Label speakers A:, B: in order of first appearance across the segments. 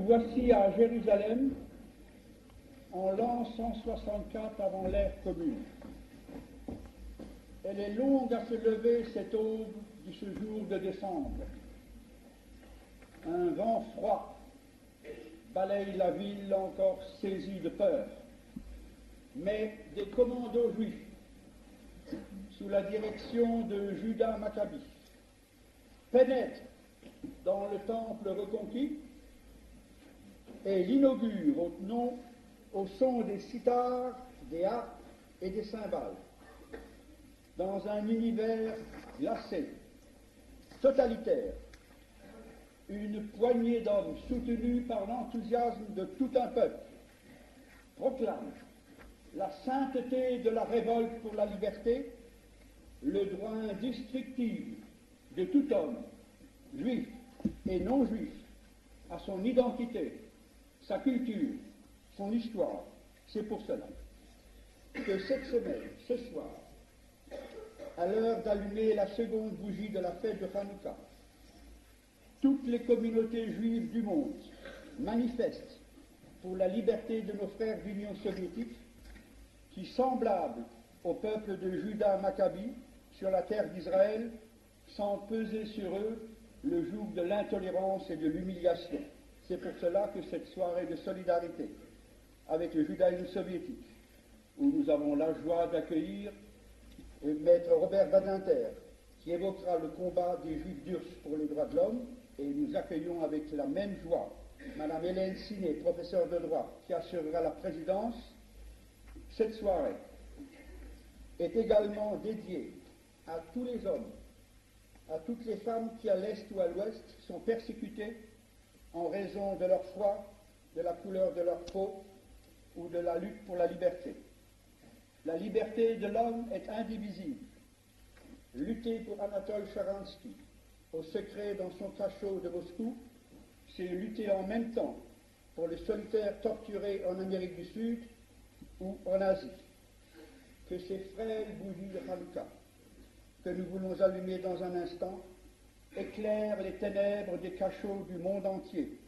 A: Nous voici à Jérusalem en l'an 164 avant l'ère commune. Elle est longue à se lever cette aube de ce jour de décembre. Un vent froid balaye la ville encore saisie de peur. Mais des commandos juifs, sous la direction de Judas Maccabi, pénètrent dans le temple reconquis et l'inaugurent au son des sitars, des harpes et des cymbales, dans un univers glacé, totalitaire. Une poignée d'hommes soutenus par l'enthousiasme de tout un peuple proclame la sainteté de la révolte pour la liberté, le droit indestructible de tout homme, juif et non juif, à son identité, sa culture, son histoire. C'est pour cela que cette semaine, ce soir, à l'heure d'allumer la seconde bougie de la fête de Hanouka, toutes les communautés juives du monde manifestent pour la liberté de nos frères d'Union soviétique qui, semblables au peuple de Judas Maccabi sur la terre d'Israël, sentent peser sur eux le joug de l'intolérance et de l'humiliation. C'est pour cela que cette soirée de solidarité avec le judaïsme soviétique, où nous avons la joie d'accueillir Maître Robert Badinter, qui évoquera le combat des Juifs d'Urs pour les droits de l'homme, et nous accueillons avec la même joie Madame Hélène Siné, professeure de droit, qui assurera la présidence. Cette soirée est également dédiée à tous les hommes, à toutes les femmes qui, à l'Est ou à l'Ouest, sont persécutées en raison de leur foi, de la couleur de leur peau ou de la lutte pour la liberté. La liberté de l'homme est indivisible. Lutter pour Anatole Sharansky, au secret dans son cachot de Moscou, c'est lutter en même temps pour les solitaires torturés en Amérique du Sud ou en Asie. Que ces frêles bougies de Hanouka, que nous voulons allumer dans un instant, éclairent les ténèbres des cachots du monde entier.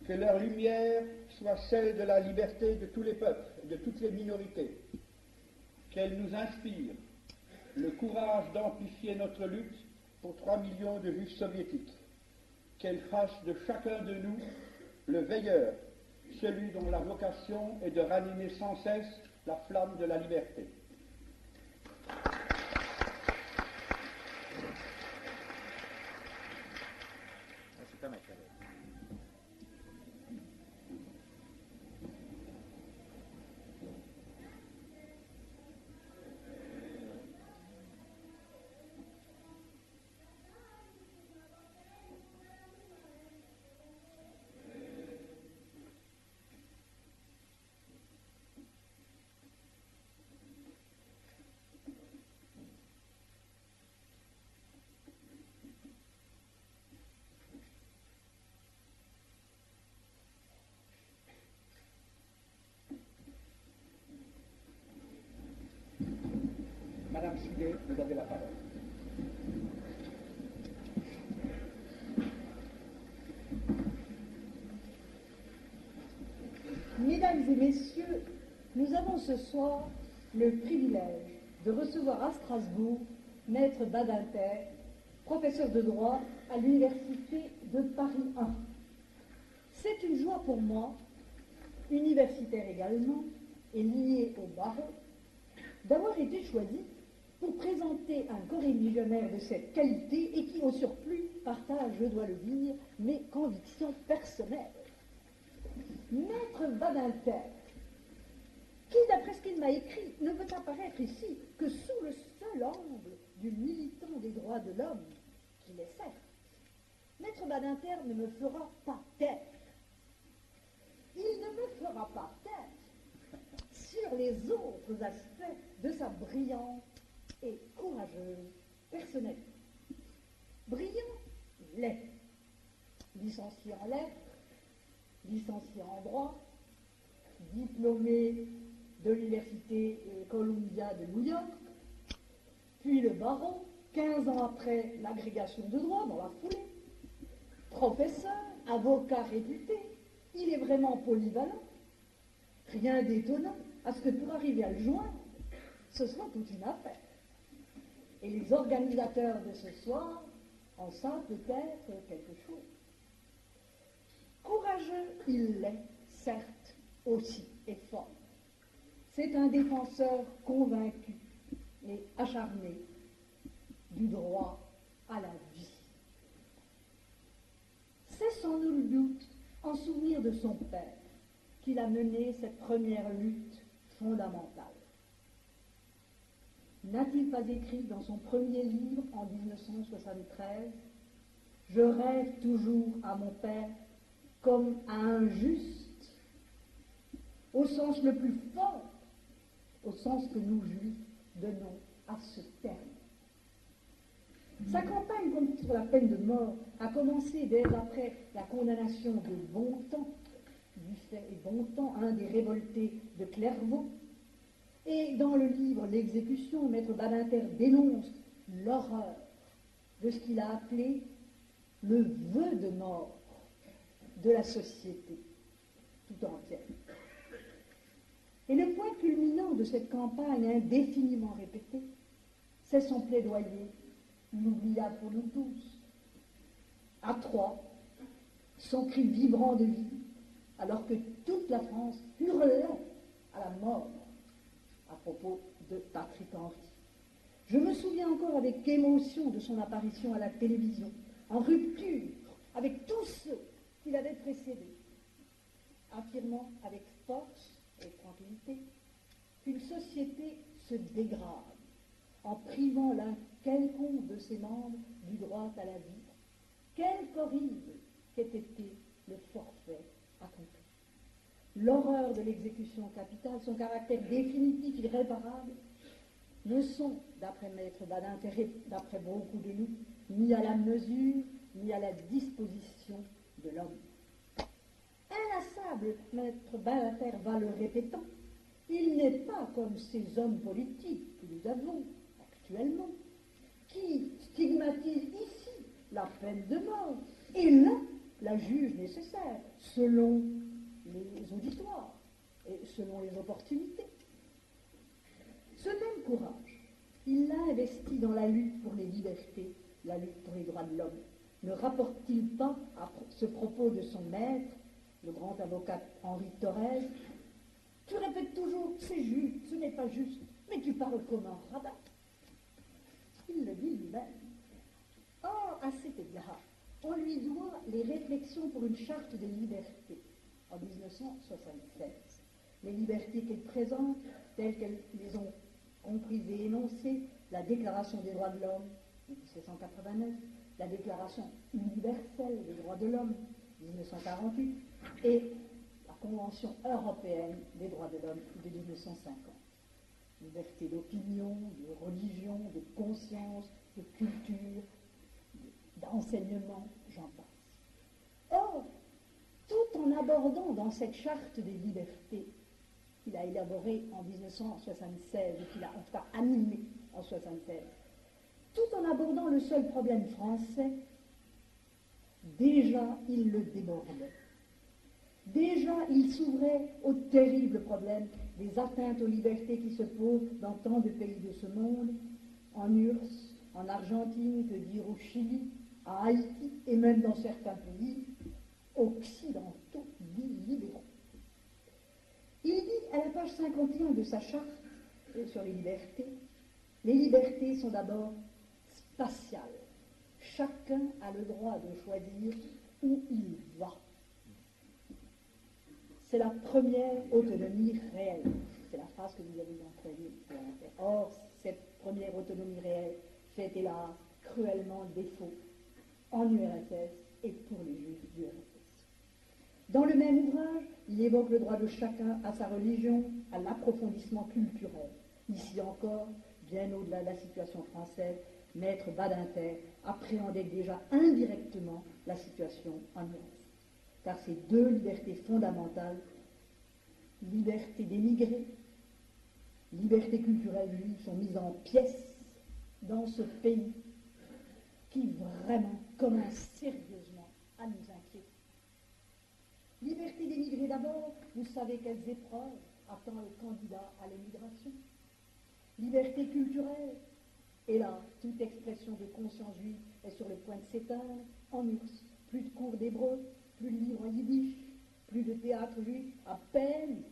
A: Que leur lumière soit celle de la liberté de tous les peuples et de toutes les minorités. Qu'elle nous inspire le courage d'amplifier notre lutte pour 3 millions de juifs soviétiques. Qu'elle fasse de chacun de nous le veilleur, celui dont la vocation est de ranimer sans cesse la flamme de la liberté. Madame Siné, vous avez la parole.
B: Mesdames et messieurs, nous avons ce soir le privilège de recevoir à Strasbourg Maître Badinter, professeur de droit à l'Université de Paris 1. C'est une joie pour moi, universitaire également, et lié au barreau, d'avoir été choisi pour présenter un coréligionnaire de cette qualité et qui, au surplus, partage, je dois le dire, mes convictions personnelles. Maître Badinter, qui, d'après ce qu'il m'a écrit, ne peut apparaître ici que sous le seul angle du militant des droits de l'homme, qu'il est certes, Maître Badinter ne me fera pas taire. Il ne me fera pas taire sur les autres aspects de sa brillante et courageuse personnalité. Brillant, il l'est. Licencié en lettres, licencié en droit, diplômé de l'université Columbia de New York, puis le barreau, 15 ans après l'agrégation de droit, dans la foulée, Professeur, avocat réputé, il est vraiment polyvalent. Rien d'étonnant à ce que pour arriver à le joindre, ce soit toute une affaire. Et les organisateurs de ce soir en savent peut-être quelque chose. Courageux, il l'est, certes, aussi, et fort. C'est un défenseur convaincu et acharné du droit à la vie. C'est sans nul doute en souvenir de son père qu'il a mené cette première lutte fondamentale. N'a-t-il pas écrit dans son premier livre en 1973 « Je rêve toujours à mon père comme à un juste, au sens le plus fort, au sens que nous juifs donnons à ce terme. » Sa campagne contre la peine de mort a commencé dès après la condamnation de Bontemps, Buffet et Bontemps, un des révoltés de Clairvaux. Et dans le livre L'exécution, Maître Badinter dénonce l'horreur de ce qu'il a appelé le vœu de mort de la société tout entière. Et le point culminant de cette campagne indéfiniment répétée, c'est son plaidoyer, inoubliable pour nous tous. À Troyes, son cri vibrant de vie, alors que toute la France hurlait à la mort à propos de Patrick Henry. Je me souviens encore avec émotion de son apparition à la télévision, en rupture avec tous ceux qui l'avaient précédé, affirmant avec force et tranquillité qu'une société se dégrade en privant l'un quelconque de ses membres du droit à la vie, quelque horrible qu'ait été le forfait accompli. L'horreur de l'exécution capitale, son caractère définitif, irréparable, ne sont, d'après Maître Badinter, d'après beaucoup de nous, ni à la mesure, ni à la disposition de l'homme. Inlassable, Maître Badinter va le répétant, il n'est pas comme ces hommes politiques que nous avons actuellement, qui stigmatisent ici la peine de mort, et là, la juge nécessaire, selon les auditoires et selon les opportunités. Ce même courage, il l'a investi dans la lutte pour les libertés, la lutte pour les droits de l'homme. Ne rapporte-t-il pas à ce propos de son maître, le grand avocat Henri Thorez, « Tu répètes toujours, c'est juste, ce n'est pas juste, mais tu parles comme un rabbin. » Il le dit lui-même. Or, à cet égard, on lui doit les réflexions pour une charte des libertés en 1976. Les libertés qu'elle présente, telles qu'elles les ont comprises et énoncées, la Déclaration des droits de l'homme de 1789, la Déclaration universelle des droits de l'homme de 1948 et la Convention européenne des droits de l'homme de 1950. Liberté d'opinion, de religion, de conscience, de culture, d'enseignement, j'en passe. Or, tout en abordant dans cette charte des libertés qu'il a élaborée en 1976 et qu'il a en tout cas animée en 1976, tout en abordant le seul problème français, déjà il le débordait. Déjà, il s'ouvrait au terrible problème des atteintes aux libertés qui se posent dans tant de pays de ce monde, en URSS, en Argentine, que dire au Chili, à Haïti et même dans certains pays occidentaux dits libéraux. Il dit à la page 51 de sa charte sur les libertés sont d'abord spatiales. Chacun a le droit de choisir où il va. C'est la première autonomie réelle. C'est la phrase que vous avez employée. Or, cette première autonomie réelle fait, hélas, cruellement défaut en URSS et pour les juifs d'URSS. Dans le même ouvrage, il évoque le droit de chacun à sa religion, à l'approfondissement culturel. Ici encore, bien au-delà de la situation française, Maître Badinter appréhendait déjà indirectement la situation en URSS. Car ces deux libertés fondamentales, liberté d'émigrer, liberté culturelle juive, sont mises en pièces dans ce pays qui vraiment commence sérieusement à nous Liberté d'émigrer d'abord, vous savez quelles épreuves attend le candidat à l'émigration. Liberté culturelle, et là, toute expression de conscience juive est sur le point de s'éteindre. En URSS, plus de cours d'hébreu, plus de livres en yiddish, plus de théâtre juif, à peine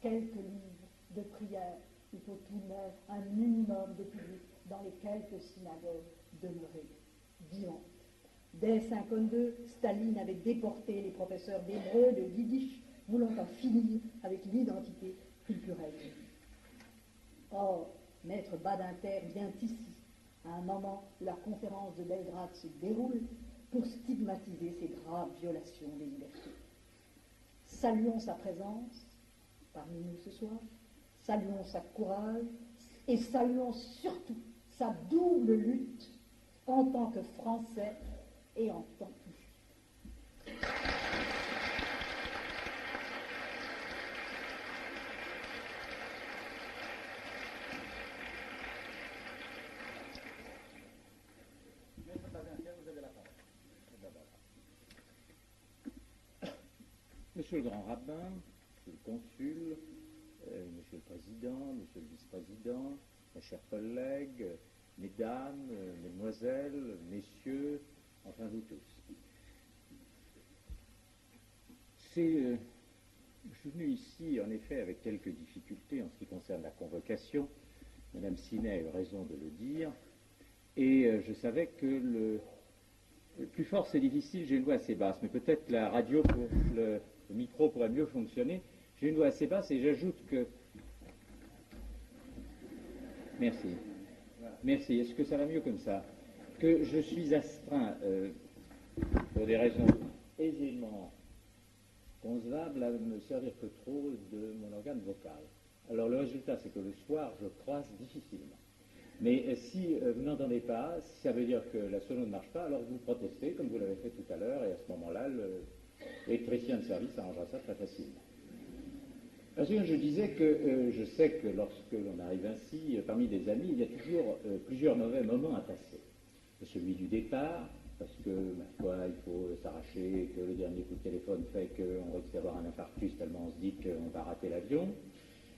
B: quelques livres de prière. Il faut tout de même un minimum de public dans les quelques synagogues demeurées vivantes. Dès 1952, Staline avait déporté les professeurs d'hébreu, de yiddish, voulant en finir avec l'identité culturelle. Or, Maître Badinter vient ici, à un moment où la conférence de Belgrade se déroule, pour stigmatiser ces graves violations des libertés. Saluons sa présence parmi nous ce soir, saluons sa courage et saluons surtout sa double lutte en tant que Français et en tant que Juif.
C: Monsieur le grand rabbin, monsieur le consul, monsieur le président, monsieur le vice-président, mes chers collègues, mesdames, mesdemoiselles, messieurs, enfin vous tous. Je suis venu ici, en effet, avec quelques difficultés en ce qui concerne la convocation. Madame Sinet a eu raison de le dire. Et je savais que le plus fort, c'est difficile, j'ai une voix assez basse, mais peut-être la radio, le micro pourrait mieux fonctionner. J'ai une voix assez basse et j'ajoute que... Merci. Merci. Est-ce que ça va mieux comme ça? Que je suis astreint, pour des raisons aisément concevables, à me servir que trop de mon organe vocal. Alors le résultat, c'est que le soir, je croise difficilement. Mais si vous n'entendez pas, ça veut dire que la sono ne marche pas, alors vous protestez, comme vous l'avez fait tout à l'heure, et à ce moment-là, l'électricien de service arrangera ça très facilement. Parce que je disais que je sais que lorsque l'on arrive ainsi, parmi des amis, il y a toujours plusieurs mauvais moments à passer. Celui du départ, parce que, ma foi, il faut s'arracher, que le dernier coup de téléphone fait qu'on risque d'avoir un infarctus tellement on se dit qu'on va rater l'avion.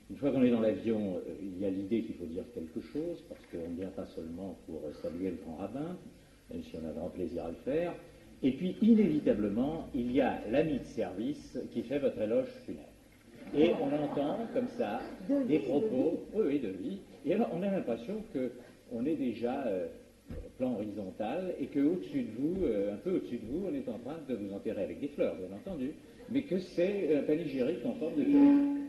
C: Une fois qu'on est dans l'avion, il y a l'idée qu'il faut dire quelque chose, parce qu'on ne vient pas seulement pour saluer le grand rabbin, même si on a grand plaisir à le faire. Et puis, inévitablement, il y a l'ami de service qui fait votre éloge funèbre. Et on entend, comme ça, des propos, oui, de lui, et alors on a l'impression qu'on est déjà au plan horizontal, et qu'au-dessus de vous, un peu au-dessus de vous, on est en train de vous enterrer avec des fleurs, bien entendu, mais que c'est un panégyrique en forme de curriculum.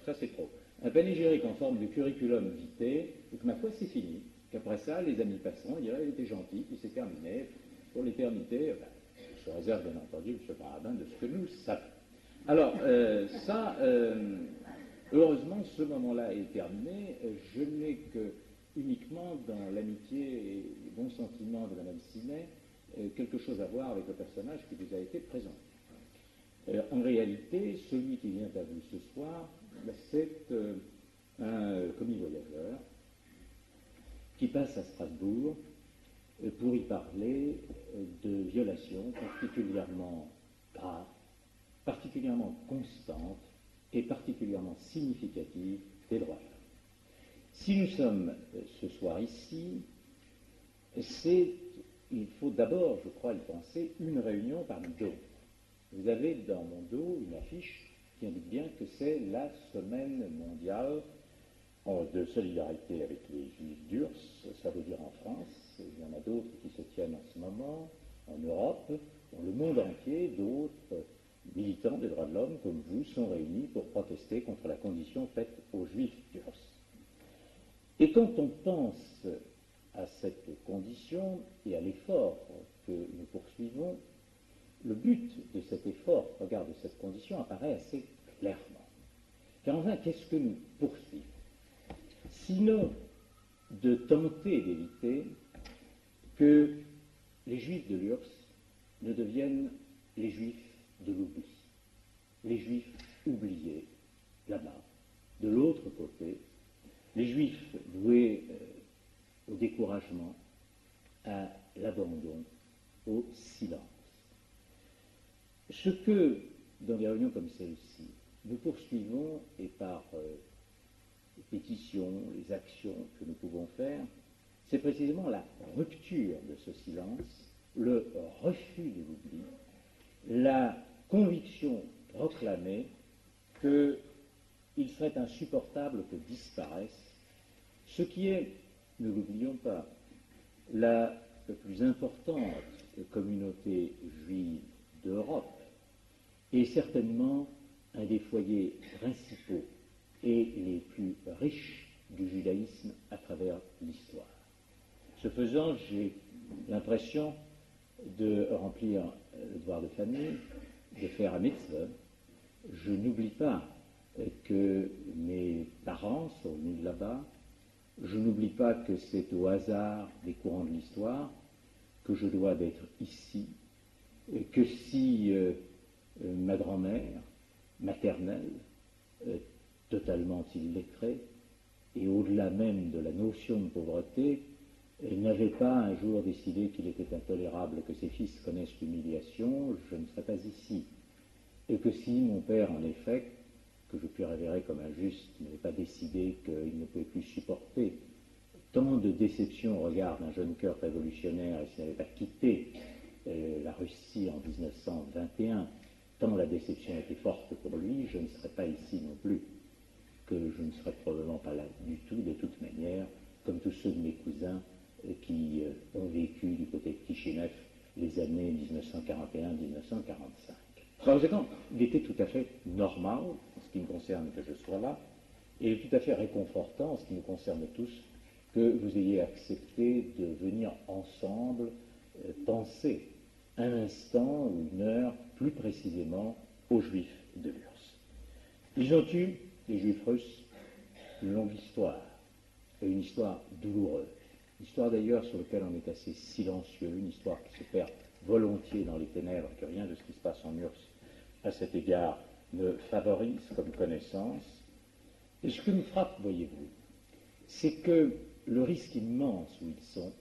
C: Ça, c'est trop. Un panégyrique en forme de curriculum vitae, et que ma foi, c'est fini. Qu'après ça, les amis passeront, ils diraient, il était gentil, puis c'est terminé. Pour l'éternité, je réserve, bien entendu, M. Paradin, de ce que nous savons. Alors, heureusement, ce moment-là est terminé. Je n'ai que, uniquement dans l'amitié et les bons sentiments de Mme Sinet, quelque chose à voir avec le personnage qui vous a été présenté. En réalité, celui qui vient à vous ce soir, c'est un commis voyageur qui passe à Strasbourg pour y parler de violations particulièrement graves, particulièrement constantes et particulièrement significatives des droits de l'homme. Si nous sommes ce soir ici, il faut d'abord, je crois, y penser, une réunion parmi d'autres. Vous avez dans mon dos une affiche qui indique bien que c'est la semaine mondiale de solidarité avec les Juifs d'URSS, ça veut dire en France, il y en a d'autres qui se tiennent en ce moment, en Europe, dans le monde entier, d'autres militants des droits de l'homme comme vous sont réunis pour protester contre la condition faite aux Juifs d'URSS. Et quand on pense à cette condition et à l'effort que nous poursuivons, le but de cet effort, regard de cette condition, apparaît assez clairement. Car enfin, qu'est-ce que nous poursuivons? Sinon de tenter d'éviter que les Juifs de l'URSS ne deviennent les Juifs de l'oubli, les Juifs oubliés là-bas. De l'autre côté, les Juifs voués au découragement, à l'abandon, au silence. Ce que dans des réunions comme celle-ci, nous poursuivons, et par les pétitions, les actions que nous pouvons faire, c'est précisément la rupture de ce silence, le refus de l'oubli, la conviction proclamée qu'il serait insupportable que disparaisse ce qui est, ne l'oublions pas, la plus importante communauté juive d'Europe et certainement un des foyers principaux et les plus riches du judaïsme à travers l'histoire. Ce faisant, j'ai l'impression de remplir le devoir de famille, de faire un mitzvah. Je n'oublie pas que mes parents sont venus de là-bas. Je n'oublie pas que c'est au hasard des courants de l'histoire que je dois d'être ici, que si ma grand-mère maternelle, totalement illettrée, et au-delà même de la notion de pauvreté, n'avait pas un jour décidé qu'il était intolérable que ses fils connaissent l'humiliation, je ne serais pas ici. Et que si mon père, en effet, que je puis révérer comme injuste, n'avait pas décidé qu'il ne pouvait plus supporter tant de déceptions au regard d'un jeune cœur révolutionnaire et s'il n'avait pas quitté la Russie en 1921, tant la déception était forte pour lui, je ne serais pas ici non plus, que je ne serais probablement pas là du tout, de toute manière, comme tous ceux de mes cousins qui ont vécu du côté de Kishinev les années 1941-1945. Par conséquent, il était tout à fait normal, en ce qui me concerne, que je sois là, et tout à fait réconfortant, en ce qui nous concerne tous, que vous ayez accepté de venir ensemble penser un instant ou une heure, plus précisément, aux Juifs de Lurs. Ils ont eu, les Juifs russes, une longue histoire, et une histoire douloureuse. Une histoire d'ailleurs sur laquelle on est assez silencieux, une histoire qui se perd volontiers dans les ténèbres, que rien de ce qui se passe en Urs à cet égard ne favorise comme connaissance. Et ce que nous frappe, voyez-vous, c'est que le risque immense où ils sont,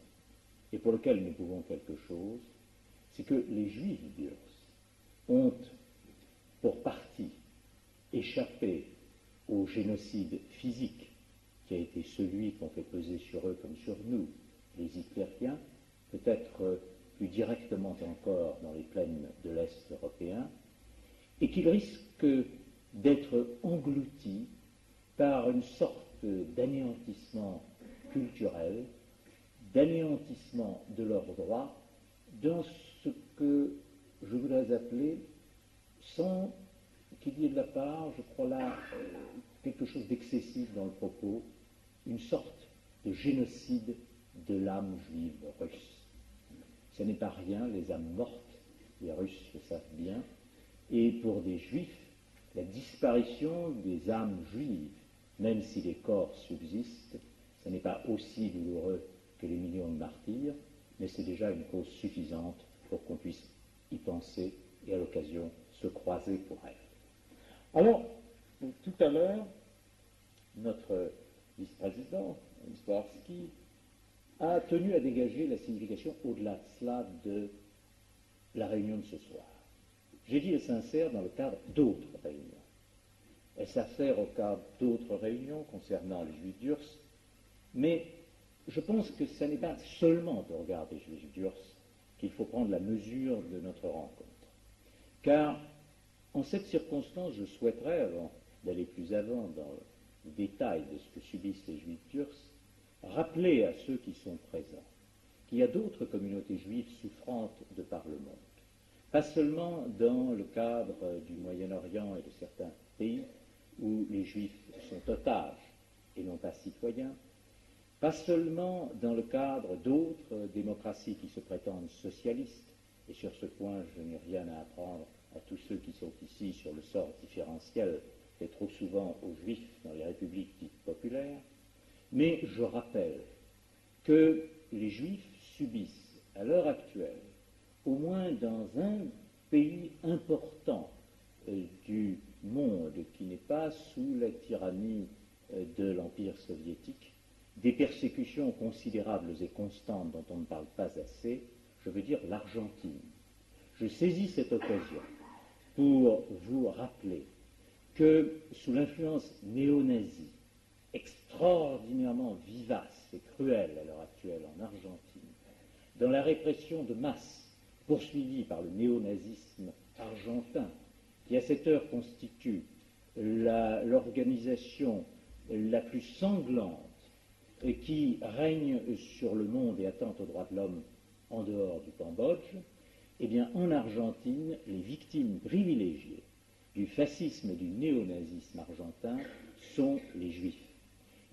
C: et pour lequel nous pouvons quelque chose, c'est que les Juifs d'Urs ont, pour partie, échappé au génocide physique qui a été celui qu'on fait peser sur eux comme sur nous, les hitlériens, peut-être plus directement encore dans les plaines de l'Est européen, et qu'ils risquent d'être engloutis par une sorte d'anéantissement culturel, d'anéantissement de leurs droits, dans ce que je voudrais appeler, sans qu'il y ait de la part, je crois là, quelque chose d'excessif dans le propos, une sorte de génocide de l'âme juive russe. Ce n'est pas rien, les âmes mortes, les Russes le savent bien, et pour des Juifs, la disparition des âmes juives, même si les corps subsistent, ce n'est pas aussi douloureux que les millions de martyrs, mais c'est déjà une cause suffisante pour qu'on puisse y penser et à l'occasion se croiser pour elle. Alors, tout à l'heure, notre vice-président, Zborski, a tenu à dégager la signification au-delà de cela de la réunion de ce soir. J'ai dit elle s'insère dans le cadre d'autres réunions. Elle s'affaire au cadre d'autres réunions concernant les Juifs d'Urs, mais je pense que ce n'est pas seulement au regard des Juifs d'Urs qu'il faut prendre la mesure de notre rencontre. Car, en cette circonstance, je souhaiterais, avant d'aller plus avant dans le détail de ce que subissent les Juifs d'Urs, rappeler à ceux qui sont présents qu'il y a d'autres communautés juives souffrantes de par le monde. Pas seulement dans le cadre du Moyen-Orient et de certains pays où les Juifs sont otages et non pas citoyens, pas seulement dans le cadre d'autres démocraties qui se prétendent socialistes, et sur ce point je n'ai rien à apprendre à tous ceux qui sont ici sur le sort différentiel fait trop souvent aux Juifs dans les républiques dites populaires, mais je rappelle que les Juifs subissent à l'heure actuelle, au moins dans un pays important du monde qui n'est pas sous la tyrannie de l'Empire soviétique, des persécutions considérables et constantes dont on ne parle pas assez, je veux dire l'Argentine. Je saisis cette occasion pour vous rappeler que sous l'influence néo-nazie, extraordinairement vivace et cruelle à l'heure actuelle en Argentine, dans la répression de masse poursuivie par le néo-nazisme argentin, qui à cette heure constitue l'organisation la plus sanglante et qui règne sur le monde et attente aux droits de l'homme en dehors du Cambodge, eh bien en Argentine, les victimes privilégiées du fascisme et du néonazisme argentin sont les Juifs.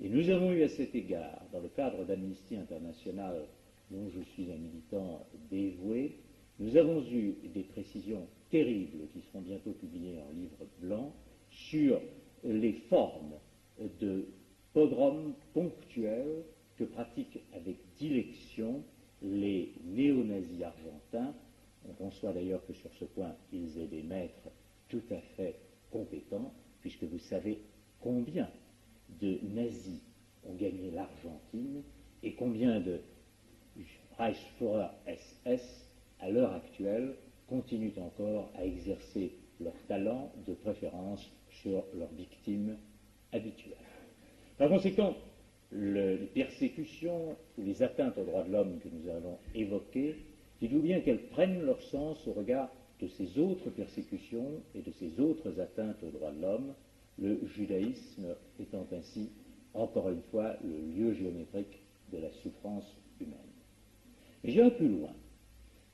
C: Et nous avons eu à cet égard, dans le cadre d'Amnesty International, dont je suis un militant dévoué, nous avons eu des précisions terribles qui seront bientôt publiées en livre blanc sur les formes de pogroms ponctuels que pratiquent avec dilection les néo-nazis argentins. On conçoit d'ailleurs que sur ce point, ils aient des maîtres tout à fait compétents, puisque vous savez combien de nazis ont gagné l'Argentine et combien de Reichsführer SS, à l'heure actuelle, continuent encore à exercer leur talent de préférence sur leurs victimes habituelles. Par conséquent, les persécutions ou les atteintes aux droits de l'homme que nous avons évoquées, dites-vous bien qu'elles prennent leur sens au regard de ces autres persécutions et de ces autres atteintes aux droits de l'homme, le judaïsme étant ainsi, encore une fois, le lieu géométrique de la souffrance humaine. Mais j'irai plus loin.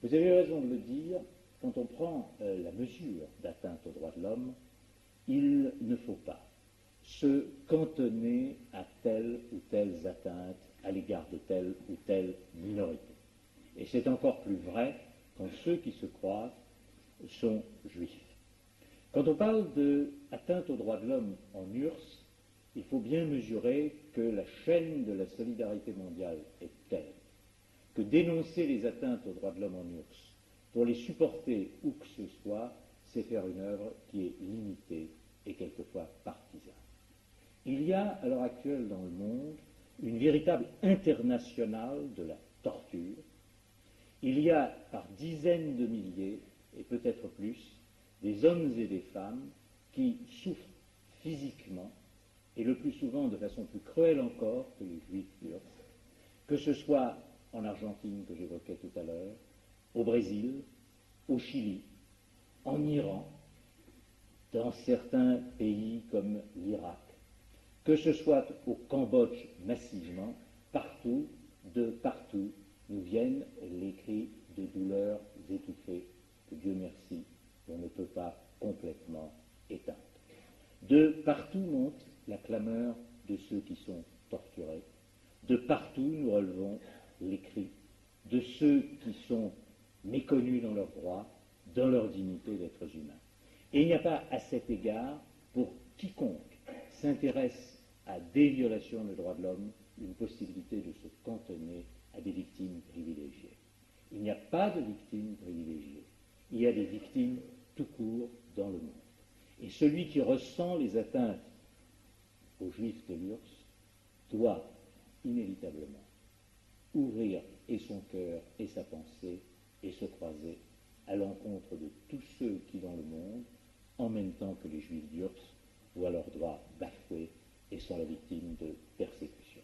C: Vous avez raison de le dire, quand on prend la mesure d'atteinte aux droits de l'homme, il ne faut pas se cantonner à telle ou telle atteinte à l'égard de telle ou telle minorité. Et c'est encore plus vrai quand ceux qui se croient sont juifs. Quand on parle d'atteinte aux droits de l'homme en URSS, il faut bien mesurer que la chaîne de la solidarité mondiale est telle que dénoncer les atteintes aux droits de l'homme en URSS, pour les supporter où que ce soit, c'est faire une œuvre qui est limitée et quelquefois partisane. Il y a à l'heure actuelle dans le monde une véritable internationale de la torture. Il y a par dizaines de milliers, et peut-être plus, des hommes et des femmes qui souffrent physiquement, et le plus souvent de façon plus cruelle encore que les juifs turcs, que ce soit en Argentine que j'évoquais tout à l'heure, au Brésil, au Chili, en Iran, dans certains pays comme l'Irak, que ce soit au Cambodge massivement, partout, de partout, nous viennent les cris de douleur étouffés, que Dieu merci, on ne peut pas complètement éteindre. De partout monte la clameur de ceux qui sont torturés. De partout nous relevons les cris de ceux qui sont méconnus dans leurs droits, dans leur dignité d'êtres humains. Et il n'y a pas à cet égard, pour quiconque s'intéresse à des violations des droits de l'homme, une possibilité de se cantonner à des victimes privilégiées. Il n'y a pas de victimes privilégiées. Il y a des victimes tout court dans le monde. Et celui qui ressent les atteintes aux Juifs de l'URSS doit inévitablement ouvrir et son cœur et sa pensée et se croiser à l'encontre de tous ceux qui dans le monde, en même temps que les Juifs d'URSS, voient leurs droits bafoués et sont la victime de persécutions.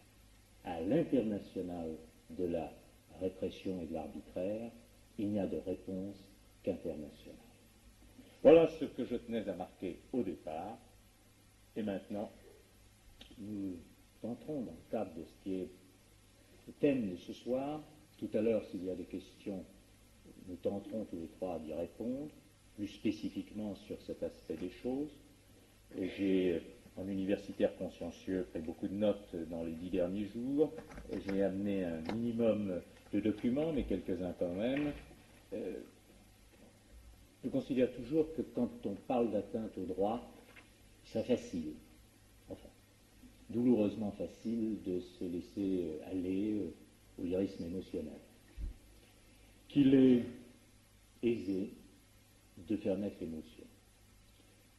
C: À l'international de la répression et de l'arbitraire, il n'y a de réponse qu'internationale. Voilà ce que je tenais à marquer au départ. Et maintenant, nous entrons dans le cadre de ce qui est le thème de ce soir. Tout à l'heure, s'il y a des questions, nous tenterons tous les trois d'y répondre, plus spécifiquement sur cet aspect des choses. Et j'ai, en universitaire consciencieux, pris beaucoup de notes dans les 10 derniers jours. J'ai amené un minimum de documents, mais quelques-uns quand même. Je considère toujours que quand on parle d'atteinte au droit, c'est facile, enfin, douloureusement facile de se laisser aller au lyrisme émotionnel. Qu'il est aisé de faire naître l'émotion.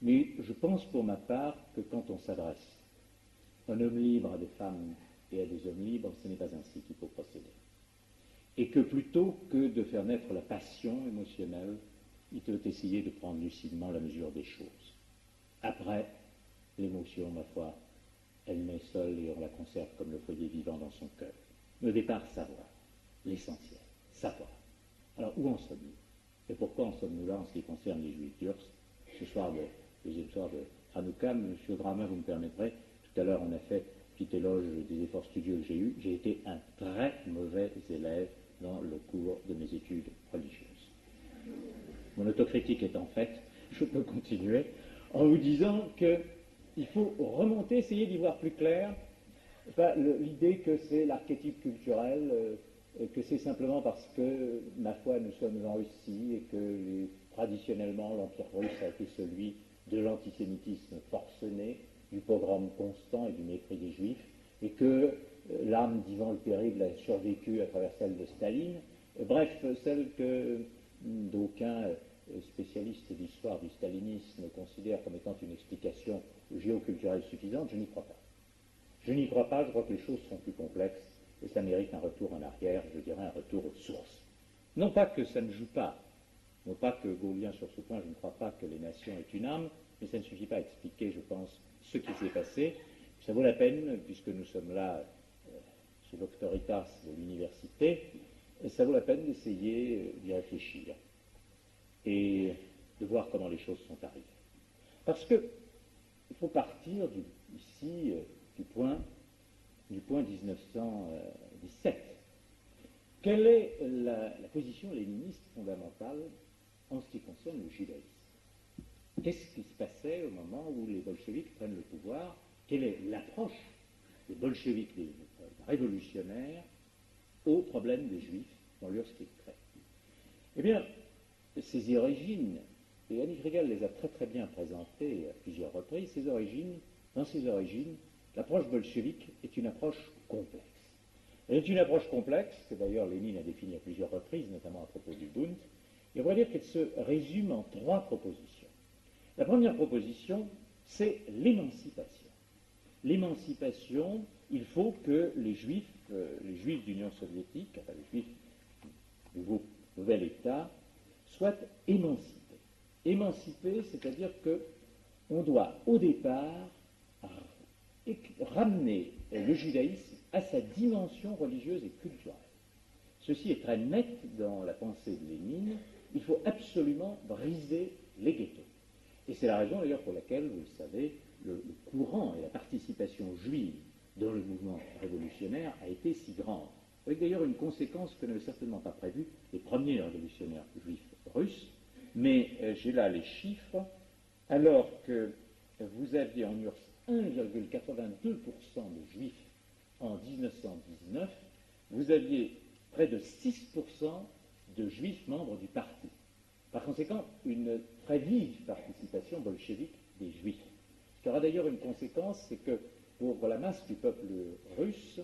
C: Mais je pense pour ma part que quand on s'adresse un homme libre à des femmes et à des hommes libres, ce n'est pas ainsi qu'il faut procéder. Et que plutôt que de faire naître la passion émotionnelle, il faut essayer de prendre lucidement la mesure des choses. Après, l'émotion, ma foi, elle naît seule et on la conserve comme le foyer vivant dans son cœur. Mais au départ, savoir, l'essentiel, savoir. Alors, où en sommes-nous? Et pourquoi en sommes-nous là en ce qui concerne les Juifs d'Urs? Ce soir, le deuxième soir de Hanouka, M. Drama, vous me permettrez, tout à l'heure on a fait un petit éloge des efforts studieux que j'ai eus. J'ai été un très mauvais élève dans le cours de mes études religieuses. Mon autocritique étant faite, je peux continuer en vous disant qu'il faut remonter, essayer d'y voir plus clair. L'idée que c'est l'archétype culturel, que c'est simplement parce que, ma foi, nous sommes en Russie et que traditionnellement l'Empire russe a été celui de l'antisémitisme forcené, du pogrom constant et du mépris des Juifs, et que l'âme d'Ivan le Terrible a survécu à travers celle de Staline, bref, celle que d'aucuns spécialistes d'histoire du stalinisme considèrent comme étant une explication géoculturelle suffisante, je n'y crois pas. Je n'y crois pas, je crois que les choses sont plus complexes, et ça mérite un retour en arrière, je dirais un retour aux sources. Non pas que ça ne joue pas, non pas que Gaulien sur ce point, je ne crois pas que les nations aient une âme, mais ça ne suffit pas à expliquer, je pense, ce qui s'est passé. Ça vaut la peine, puisque nous sommes là sous l'auctoritas de l'université, ça vaut la peine d'essayer d'y réfléchir et de voir comment les choses sont arrivées. Parce qu'il faut partir ici du point 1917. Quelle est la position léniniste fondamentale en ce qui concerne le judaïsme? Qu'est-ce qui se passait au moment où les bolcheviks prennent le pouvoir? Quelle est l'approche des bolcheviks, des révolutionnaires, au problème des juifs dans l'Urs qui crée? Eh bien, ces origines, et Annie Grigel les a très très bien présentées à plusieurs reprises, dans ces origines, l'approche bolchevique est une approche complexe. Elle est une approche complexe, que d'ailleurs Lénine a définie à plusieurs reprises, notamment à propos du Bund, et on va dire qu'elle se résume en 3 propositions. La première proposition, c'est l'émancipation. L'émancipation, il faut que les juifs d'Union soviétique, enfin les juifs du nouvel État, soient émancipés. Émancipés, c'est-à-dire qu'on doit au départ ramener le judaïsme à sa dimension religieuse et culturelle. Ceci est très net dans la pensée de Lénine. Il faut absolument briser les ghettos. Et c'est la raison d'ailleurs pour laquelle, vous le savez, le courant et la participation juive dans le mouvement révolutionnaire a été si grande. Avec d'ailleurs une conséquence que n'avaient certainement pas prévue les premiers révolutionnaires juifs russes, mais j'ai là les chiffres, alors que vous aviez en URSS 1,82% de juifs en 1919, vous aviez près de 6% de juifs membres du parti. Par conséquent, une très vive participation bolchevique des juifs. Ce qui aura d'ailleurs une conséquence, c'est que pour la masse du peuple russe,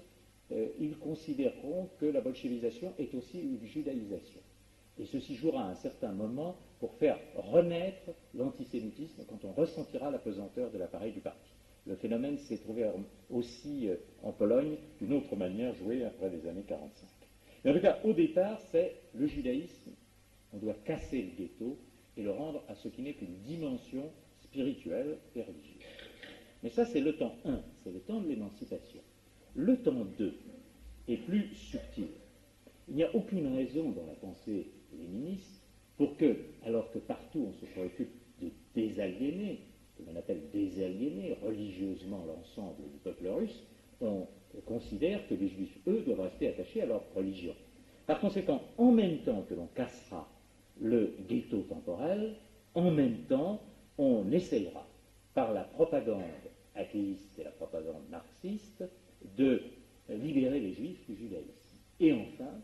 C: ils considéreront que la bolchevisation est aussi une judaïsation. Et ceci jouera à un certain moment pour faire renaître l'antisémitisme quand on ressentira la pesanteur de l'appareil du parti. Le phénomène s'est trouvé aussi en Pologne d'une autre manière joué après les années 45. Mais en tout cas, au départ, c'est le judaïsme. On doit casser le ghetto et le rendre à ce qui n'est qu'une dimension spirituelle et religieuse. Mais ça, c'est le temps 1, c'est le temps de l'émancipation. Le temps 2 est plus subtil. Il n'y a aucune raison dans la pensée léniniste pour que, alors que partout on se préoccupe de désaliéner, que l'on appelle désaliéner religieusement l'ensemble du peuple russe, on considère que les juifs, eux, doivent rester attachés à leur religion. Par conséquent, en même temps que l'on cassera le ghetto temporel, en même temps, on essayera, par la propagande athéiste et la propagande marxiste, de libérer les juifs du judaïsme. Et enfin,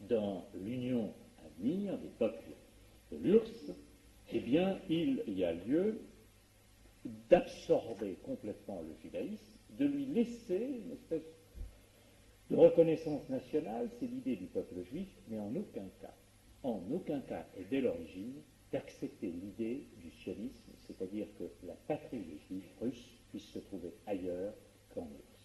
C: dans l'union à venir des peuples de l'URSS, eh bien, il y a lieu d'absorber complètement le judaïsme, de lui laisser une espèce de reconnaissance nationale, c'est l'idée du peuple juif, mais en aucun cas, et dès l'origine, d'accepter l'idée du sionisme, c'est-à-dire que la patrie des juifs russes puisse se trouver ailleurs qu'en URSS.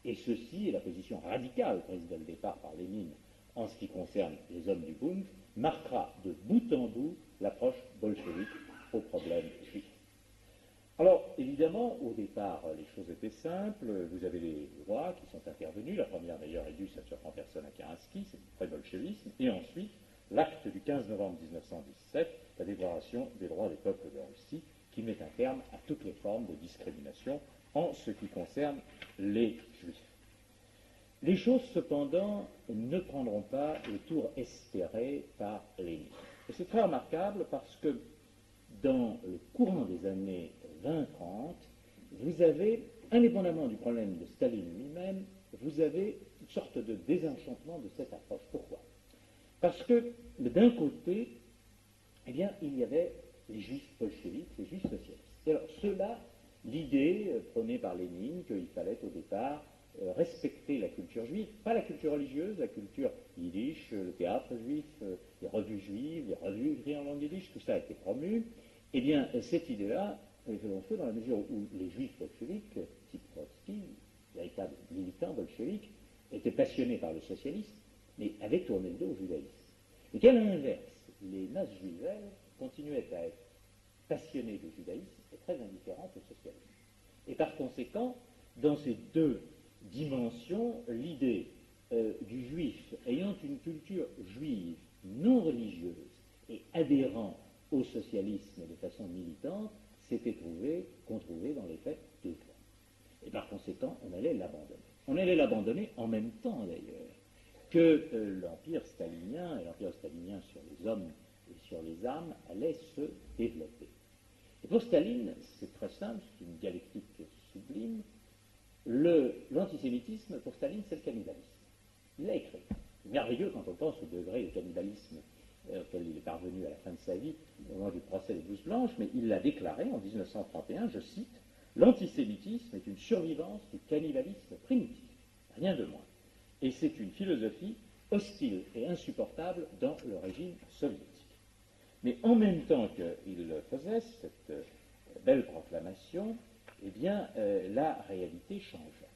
C: Et ceci est la position radicale prise dès le départ par Lénine en ce qui concerne les hommes du Bund, marquera de bout en bout l'approche bolcheviques au problème juif. Alors, évidemment, au départ, les choses étaient simples. Vous avez les lois qui sont intervenues. La première, d'ailleurs, est due, ça ne surprend personne, à Kerensky, c'est le pré-bolchevisme. Et ensuite, l'acte du 15 novembre 1917, la Déclaration des droits des peuples de Russie, qui met un terme à toutes les formes de discrimination en ce qui concerne les Juifs. Les choses, cependant, ne prendront pas le tour espéré par Lénine. Et c'est très remarquable parce que dans le courant des années 20-30, vous avez, indépendamment du problème de Staline lui-même, vous avez une sorte de désenchantement de cette approche. Pourquoi? Parce que, d'un côté, eh bien, il y avait les juifs bolcheviques, les juifs socialistes. Et alors, ceux-là, l'idée prônée par Lénine qu'il fallait au départ respecter la culture juive, pas la culture religieuse, la culture yiddish, le théâtre juif, les revues juives, les revues écrites en langue yiddish, tout ça a été promu. Eh bien, cette idée-là est volontiers dans la mesure où les juifs bolcheviques, type Trotsky, véritable militant bolchevique, étaient passionnés par le socialisme, mais avaient tourné le dos au judaïsme. Et qu'à l'inverse, les masses juives, elles, continuaient à être passionnées du judaïsme et très indifférentes au socialisme. Et par conséquent, dans ces deux dimensions, l'idée du juif ayant une culture juive non religieuse et adhérant au socialisme de façon militante s'était qu'on trouvait dans les faits deux fois. Et par conséquent, on allait l'abandonner. On allait l'abandonner en même temps d'ailleurs que l'empire stalinien, et l'empire stalinien sur les hommes et sur les âmes, allait se développer. Et pour Staline, c'est très simple, c'est une dialectique sublime. L'antisémitisme, pour Staline, c'est le cannibalisme. Il l'a écrit. C'est merveilleux quand on pense au degré de cannibalisme auquel il est parvenu à la fin de sa vie, au moment du procès des Blouses Blanches, mais il l'a déclaré en 1931, je cite, « L'antisémitisme est une survivance du cannibalisme primitif, rien de moins. Et c'est une philosophie hostile et insupportable dans le régime soviétique. » Mais en même temps qu'il faisait cette belle proclamation, eh bien, la réalité changeait.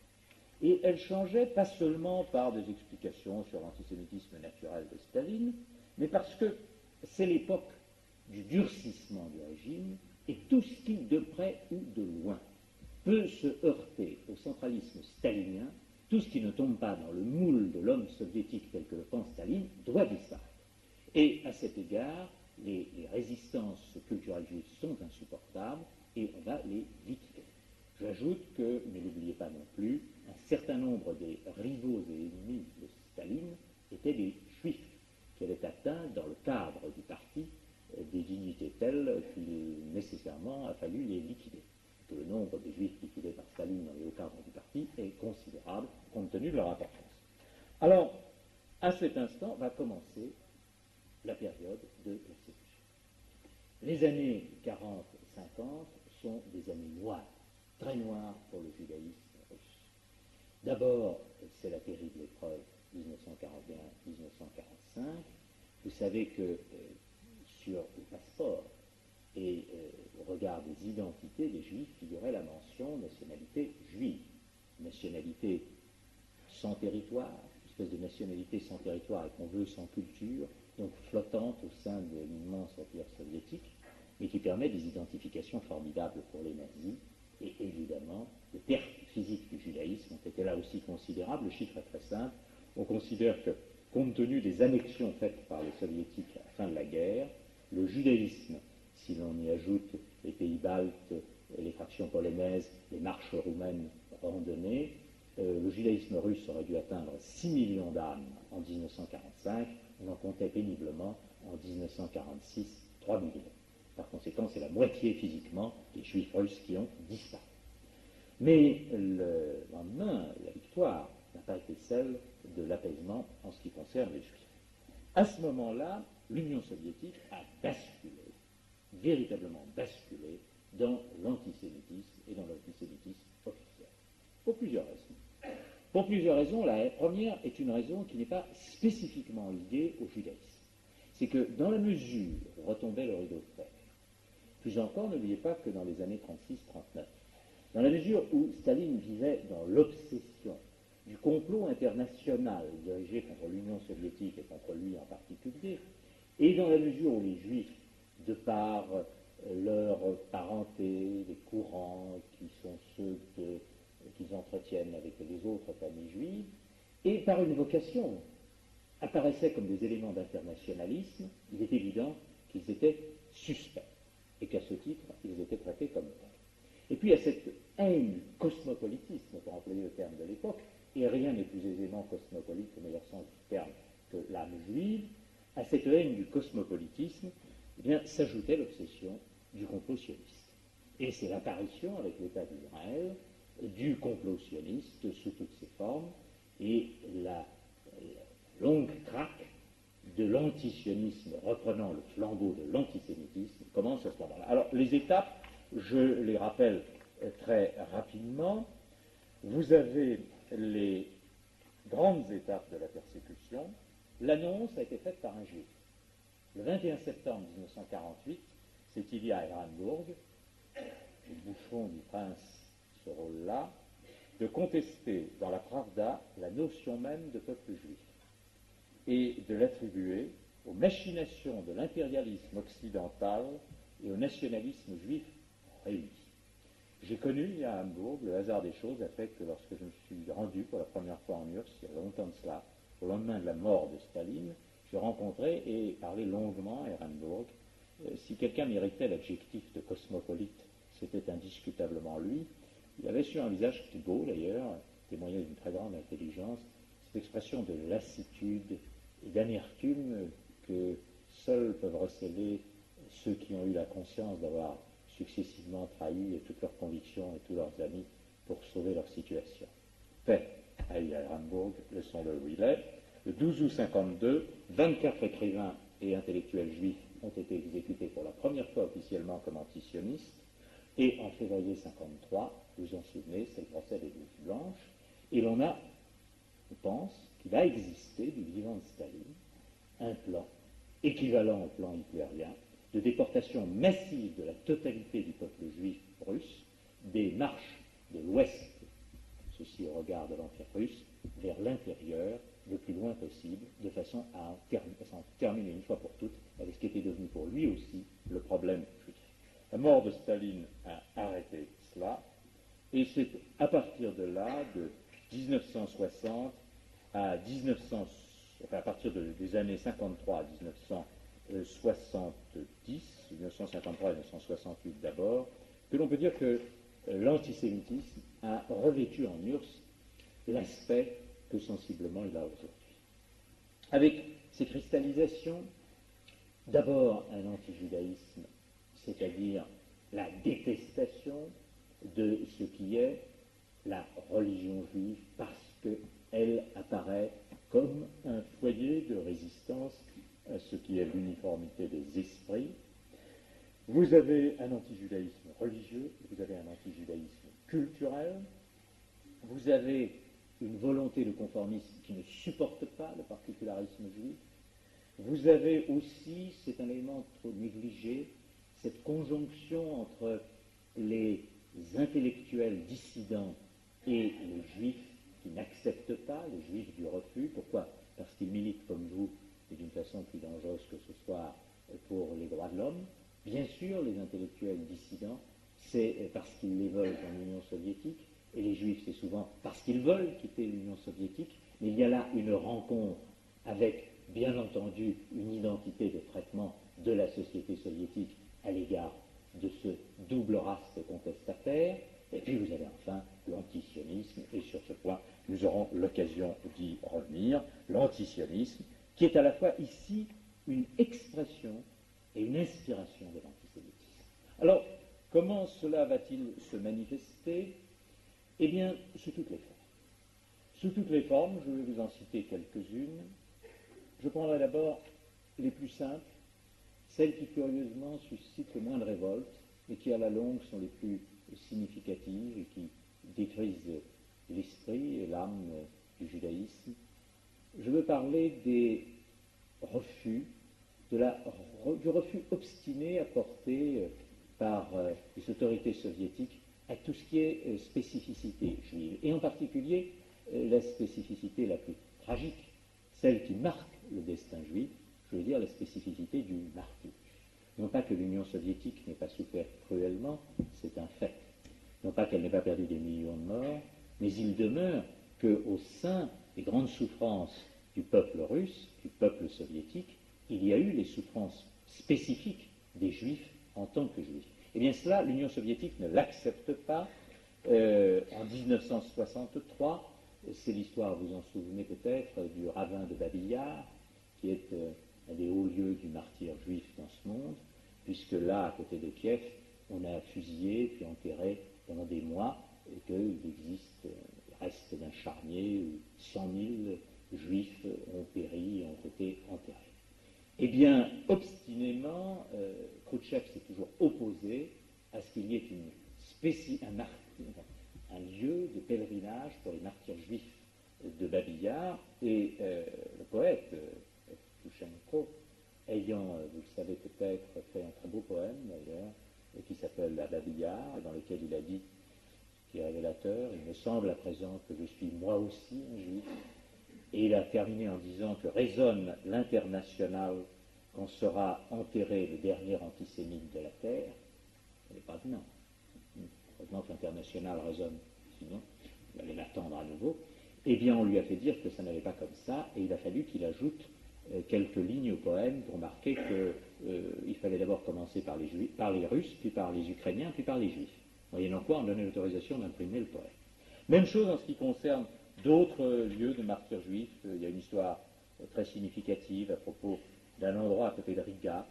C: Et elle changeait pas seulement par des explications sur l'antisémitisme naturel de Staline, mais parce que c'est l'époque du durcissement du régime, et tout ce qui, de près ou de loin, peut se heurter au centralisme stalinien, tout ce qui ne tombe pas dans le moule de l'homme soviétique tel que le pense Staline, doit disparaître. Et à cet égard, les résistances culturelles juives sont insupportables, et on va les liquider. J'ajoute que, ne l'oubliez pas non plus, un certain nombre des rivaux et ennemis de Staline étaient des juifs qui avaient atteint, dans le cadre du parti, des dignités telles qu'il nécessairement a fallu les liquider. Que le nombre des juifs liquidés par Staline dans les hauts cadres du parti est considérable compte tenu de leur importance. Alors, à cet instant va commencer la période de persécution. Les années 40-50 sont des années noires, très noires pour le judaïsme russe. D'abord, c'est la terrible épreuve 1941-1945. Vous savez que sur le passeport et au regard des identités des juifs figurait la mention nationalité juive, nationalité sans territoire, une espèce de nationalité sans territoire et qu'on veut sans culture, donc flottante au sein de l'immense empire soviétique, mais qui permet des identifications formidables pour les nazis. Et évidemment, les pertes physiques du judaïsme ont été là aussi considérables. Le chiffre est très simple. On considère que, compte tenu des annexions faites par les soviétiques à la fin de la guerre, le judaïsme, si l'on y ajoute les pays baltes, les fractions polonaises, les marches roumaines randonnées, le judaïsme russe aurait dû atteindre 6 millions d'âmes en 1945. On en comptait péniblement en 1946 3 millions. Par conséquent, c'est la moitié physiquement des juifs russes qui ont disparu. Mais le lendemain, la victoire n'a pas été celle de l'apaisement en ce qui concerne les juifs. À ce moment-là, l'Union soviétique a basculé, véritablement basculé, dans l'antisémitisme et dans l'antisémitisme officiel. Pour plusieurs raisons. Pour plusieurs raisons, la première est une raison qui n'est pas spécifiquement liée au judaïsme. C'est que dans la mesure où retombait le rideau de fer, plus encore, n'oubliez pas que dans les années 36-39, dans la mesure où Staline vivait dans l'obsession du complot international dirigé contre l'Union soviétique et contre lui en particulier, et dans la mesure où les Juifs de par leur parenté, les courants qui sont ceux qu'ils entretiennent avec les autres familles juives, et par une vocation, apparaissaient comme des éléments d'internationalisme, il est évident qu'ils étaient suspects, et qu'à ce titre, ils étaient traités comme tels. Et puis à cette haine du cosmopolitisme, pour employer le terme de l'époque, et rien n'est plus aisément cosmopolite au meilleur sens du terme que l'âme juive, à cette haine du cosmopolitisme, eh bien, s'ajoutait l'obsession du complot sioniste. Et c'est l'apparition, avec l'État d'Israël, du complot sioniste sous toutes ses formes, et la longue traque de l'antisionisme reprenant le flambeau de l'antisémitisme commence à ce moment-là. Alors, les étapes, je les rappelle très rapidement. Vous avez les grandes étapes de la persécution. L'annonce a été faite par un juif. Le 21 septembre 1948, c'est il y a à Ehrenburg, le bouffon du prince ce rôle-là, de contester dans la Pravda la notion même de peuple juif et de l'attribuer aux machinations de l'impérialisme occidental et au nationalisme juif réuni. J'ai connu à Hambourg, le hasard des choses a fait que lorsque je me suis rendu pour la première fois en URSS, il y a longtemps de cela, au lendemain de la mort de Staline, j'ai rencontré et parlé longuement à Ehrenburg. Si quelqu'un méritait l'adjectif de cosmopolite, c'était indiscutablement lui. Il avait sur un visage qui beau d'ailleurs, témoignait d'une très grande intelligence, cette expression de lassitude et d'amertume que seuls peuvent receler ceux qui ont eu la conscience d'avoir successivement trahi toutes leurs convictions et tous leurs amis pour sauver leur situation. Fait à Ehrenburg, leçon de Willet. Le 12 août 52, 24 écrivains et intellectuels juifs ont été exécutés pour la première fois officiellement comme antisionistes. Et en février 53, vous vous en souvenez, c'est le procès des 12 blanches. Et l'on a, je pense, qu'il a existé du vivant de Staline un plan équivalent au plan hitlérien de déportation massive de la totalité du peuple juif russe, des marches de l'ouest, ceci au regard de l'Empire russe, vers l'intérieur, le plus loin possible, de façon à en terminer une fois pour toutes avec ce qui était devenu pour lui aussi le problème juif. La mort de Staline a arrêté cela, et c'est à partir de là, de 1960 à 1900, enfin à partir des années 53 à 1970, 1953 et 1968 d'abord, que l'on peut dire que l'antisémitisme a revêtu en URSS l'aspect que sensiblement il a aujourd'hui. Avec ces cristallisations, d'abord un antijudaïsme, c'est-à-dire la détestation de ce qui est la religion juive parce qu'elle apparaît comme un foyer de résistance à ce qui est l'uniformité des esprits. Vous avez un antijudaïsme religieux, vous avez un antijudaïsme culturel, vous avez une volonté de conformisme qui ne supporte pas le particularisme juif, vous avez aussi, c'est un élément trop négligé, cette conjonction entre les intellectuels dissidents et les juifs qui n'acceptent pas, les juifs du refus. Pourquoi? Parce qu'ils militent comme vous, et d'une façon plus dangereuse que ce soit pour les droits de l'homme. Bien sûr, les intellectuels dissidents, c'est parce qu'ils les veulent dans l'Union soviétique, et les juifs, c'est souvent parce qu'ils veulent quitter l'Union soviétique, mais il y a là une rencontre avec, bien entendu, une identité de traitement de la société soviétique à l'égard de ce double race contestataire. Et puis vous avez enfin l'antisionisme, et sur ce point, nous aurons l'occasion d'y revenir, l'antisionisme, qui est à la fois ici une expression et une inspiration de l'antisémitisme. Alors, comment cela va-t-il se manifester? Eh bien, sous toutes les formes. Sous toutes les formes, je vais vous en citer quelques-unes. Je prendrai d'abord les plus simples, celles qui curieusement suscitent le moins de révolte, et qui à la longue sont les plus significatives et qui détruisent l'esprit et l'âme du judaïsme. Je veux parler des refus, du refus obstiné apporté par les autorités soviétiques à tout ce qui est spécificité juive, et en particulier la spécificité la plus tragique, celle qui marque le destin juif, je veux dire la spécificité du martyre. Non pas que l'Union soviétique n'ait pas souffert cruellement, c'est un fait. Non pas qu'elle n'ait pas perdu des millions de morts, mais il demeure qu'au sein des grandes souffrances du peuple russe, du peuple soviétique, il y a eu les souffrances spécifiques des Juifs en tant que Juifs. Eh bien cela, l'Union soviétique ne l'accepte pas. En 1963, c'est l'histoire, vous en souvenez peut-être, du ravin de Babi-Yar, qui est un des hauts lieux du martyre juif dans ce monde, puisque là, à côté de Kiev, on a fusillé puis enterré pendant des mois, et qu'il existe le reste d'un charnier où 100 000 juifs ont péri et ont été enterrés. Eh bien, obstinément, Khrouchtchev s'est toujours opposé à ce qu'il y ait un lieu de pèlerinage pour les martyrs juifs de Babi-Yar, et le poète Evtushenko, ayant, vous le savez peut-être, fait un très beau poème d'ailleurs, qui s'appelle La Babi-Yar, dans lequel il a dit, qui est révélateur, il me semble à présent que je suis moi aussi un juif, et il a terminé en disant que résonne l'international quand sera enterré le dernier antisémite de la terre. Ce n'est pas venant. Heureusement que l'international résonne, sinon il allait l'attendre à nouveau. Eh bien, on lui a fait dire que ça n'allait pas comme ça, et il a fallu qu'il ajoute quelques lignes au poème pour marquer qu'il fallait d'abord commencer par les Russes, puis par les Ukrainiens, puis par les Juifs. Moyennant quoi, on donnait l'autorisation d'imprimer le poème. Même chose en ce qui concerne d'autres lieux de martyrs juifs. Il y a une histoire très significative à propos d'un endroit à côté de Riga,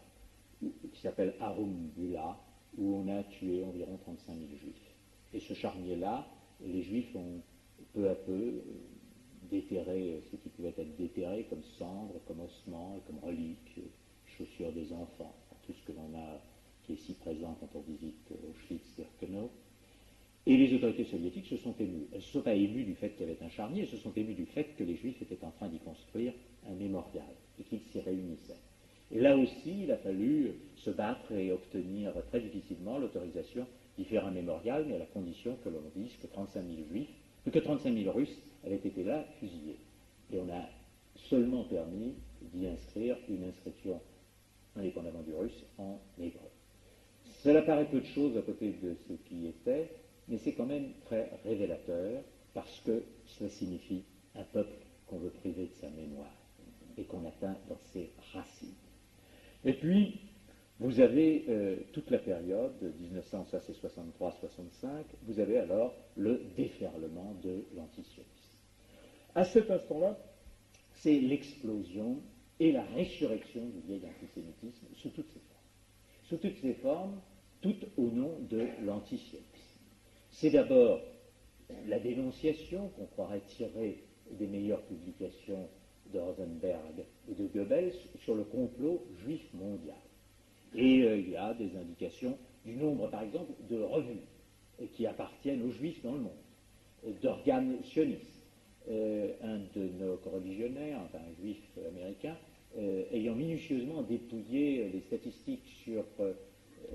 C: qui s'appelle Arumbula, où on a tué environ 35 000 juifs. Et ce charnier-là, les juifs ont peu à peu déterré ce qui pouvait être déterré comme cendres, comme ossements, comme reliques, chaussures des enfants, tout ce que l'on a qui est si présent quand on visite Auschwitz-Birkenau. Et les autorités soviétiques se sont émues. Elles ne se sont pas émues du fait qu'il y avait un charnier, elles se sont émues du fait que les Juifs étaient en train d'y construire un mémorial et qu'ils s'y réunissaient. Et là aussi, il a fallu se battre et obtenir très difficilement l'autorisation d'y faire un mémorial, mais à la condition que l'on dise que 35 000 Juifs, que 35 000 Russes avaient été là fusillés. Et on a seulement permis d'y inscrire une inscription, indépendamment du russe, en hébreu. Cela paraît peu de choses à côté de ce qui était, mais c'est quand même très révélateur parce que cela signifie un peuple qu'on veut priver de sa mémoire et qu'on atteint dans ses racines. Et puis, vous avez toute la période de 1963-65, vous avez alors le déferlement de l'antisionisme. À cet instant-là, c'est l'explosion et la résurrection du vieil antisémitisme sous toutes ses formes. Sous toutes ses formes, toutes au nom de l'antisionisme. C'est d'abord la dénonciation qu'on croirait tirer des meilleures publications de Rosenberg et de Goebbels sur le complot juif mondial. Et il y a des indications du nombre, par exemple, de revues qui appartiennent aux juifs dans le monde, d'organes sionistes. Un de nos coreligionnaires, enfin un juif américain, ayant minutieusement dépouillé les statistiques sur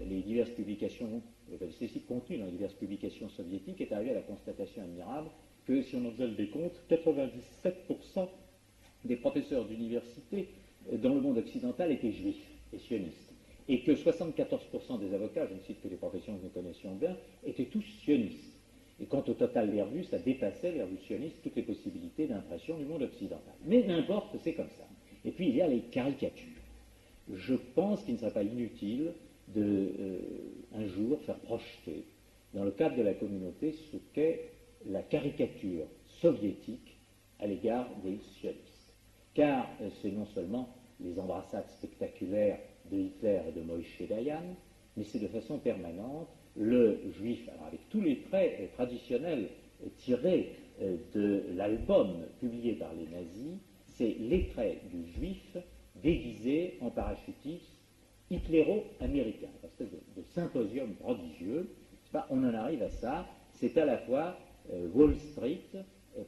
C: les diverses publications, les statistiques contenues dans les diverses publications soviétiques, est arrivé à la constatation admirable que, si on en faisait le décompte, 97% des professeurs d'université dans le monde occidental étaient juifs et sionistes, et que 74% des avocats, je ne cite que les professions que nous connaissions bien, étaient tous sionistes. Et quant au total des revues, ça dépassait les revues sionistes toutes les possibilités d'impression du monde occidental. Mais n'importe, c'est comme ça. Et puis il y a les caricatures. Je pense qu'il ne serait pas inutile de, un jour, faire projeter, dans le cadre de la communauté, ce qu'est la caricature soviétique à l'égard des sionistes. Car c'est non seulement les embrassades spectaculaires de Hitler et de Moïse Dayan, mais c'est de façon permanente le juif, alors avec tous les traits traditionnels tirés de l'album publié par les nazis, c'est les traits du juif déguisé en parachutiste hitléro-américain, une espèce de symposium prodigieux. On en arrive à ça, c'est à la fois Wall Street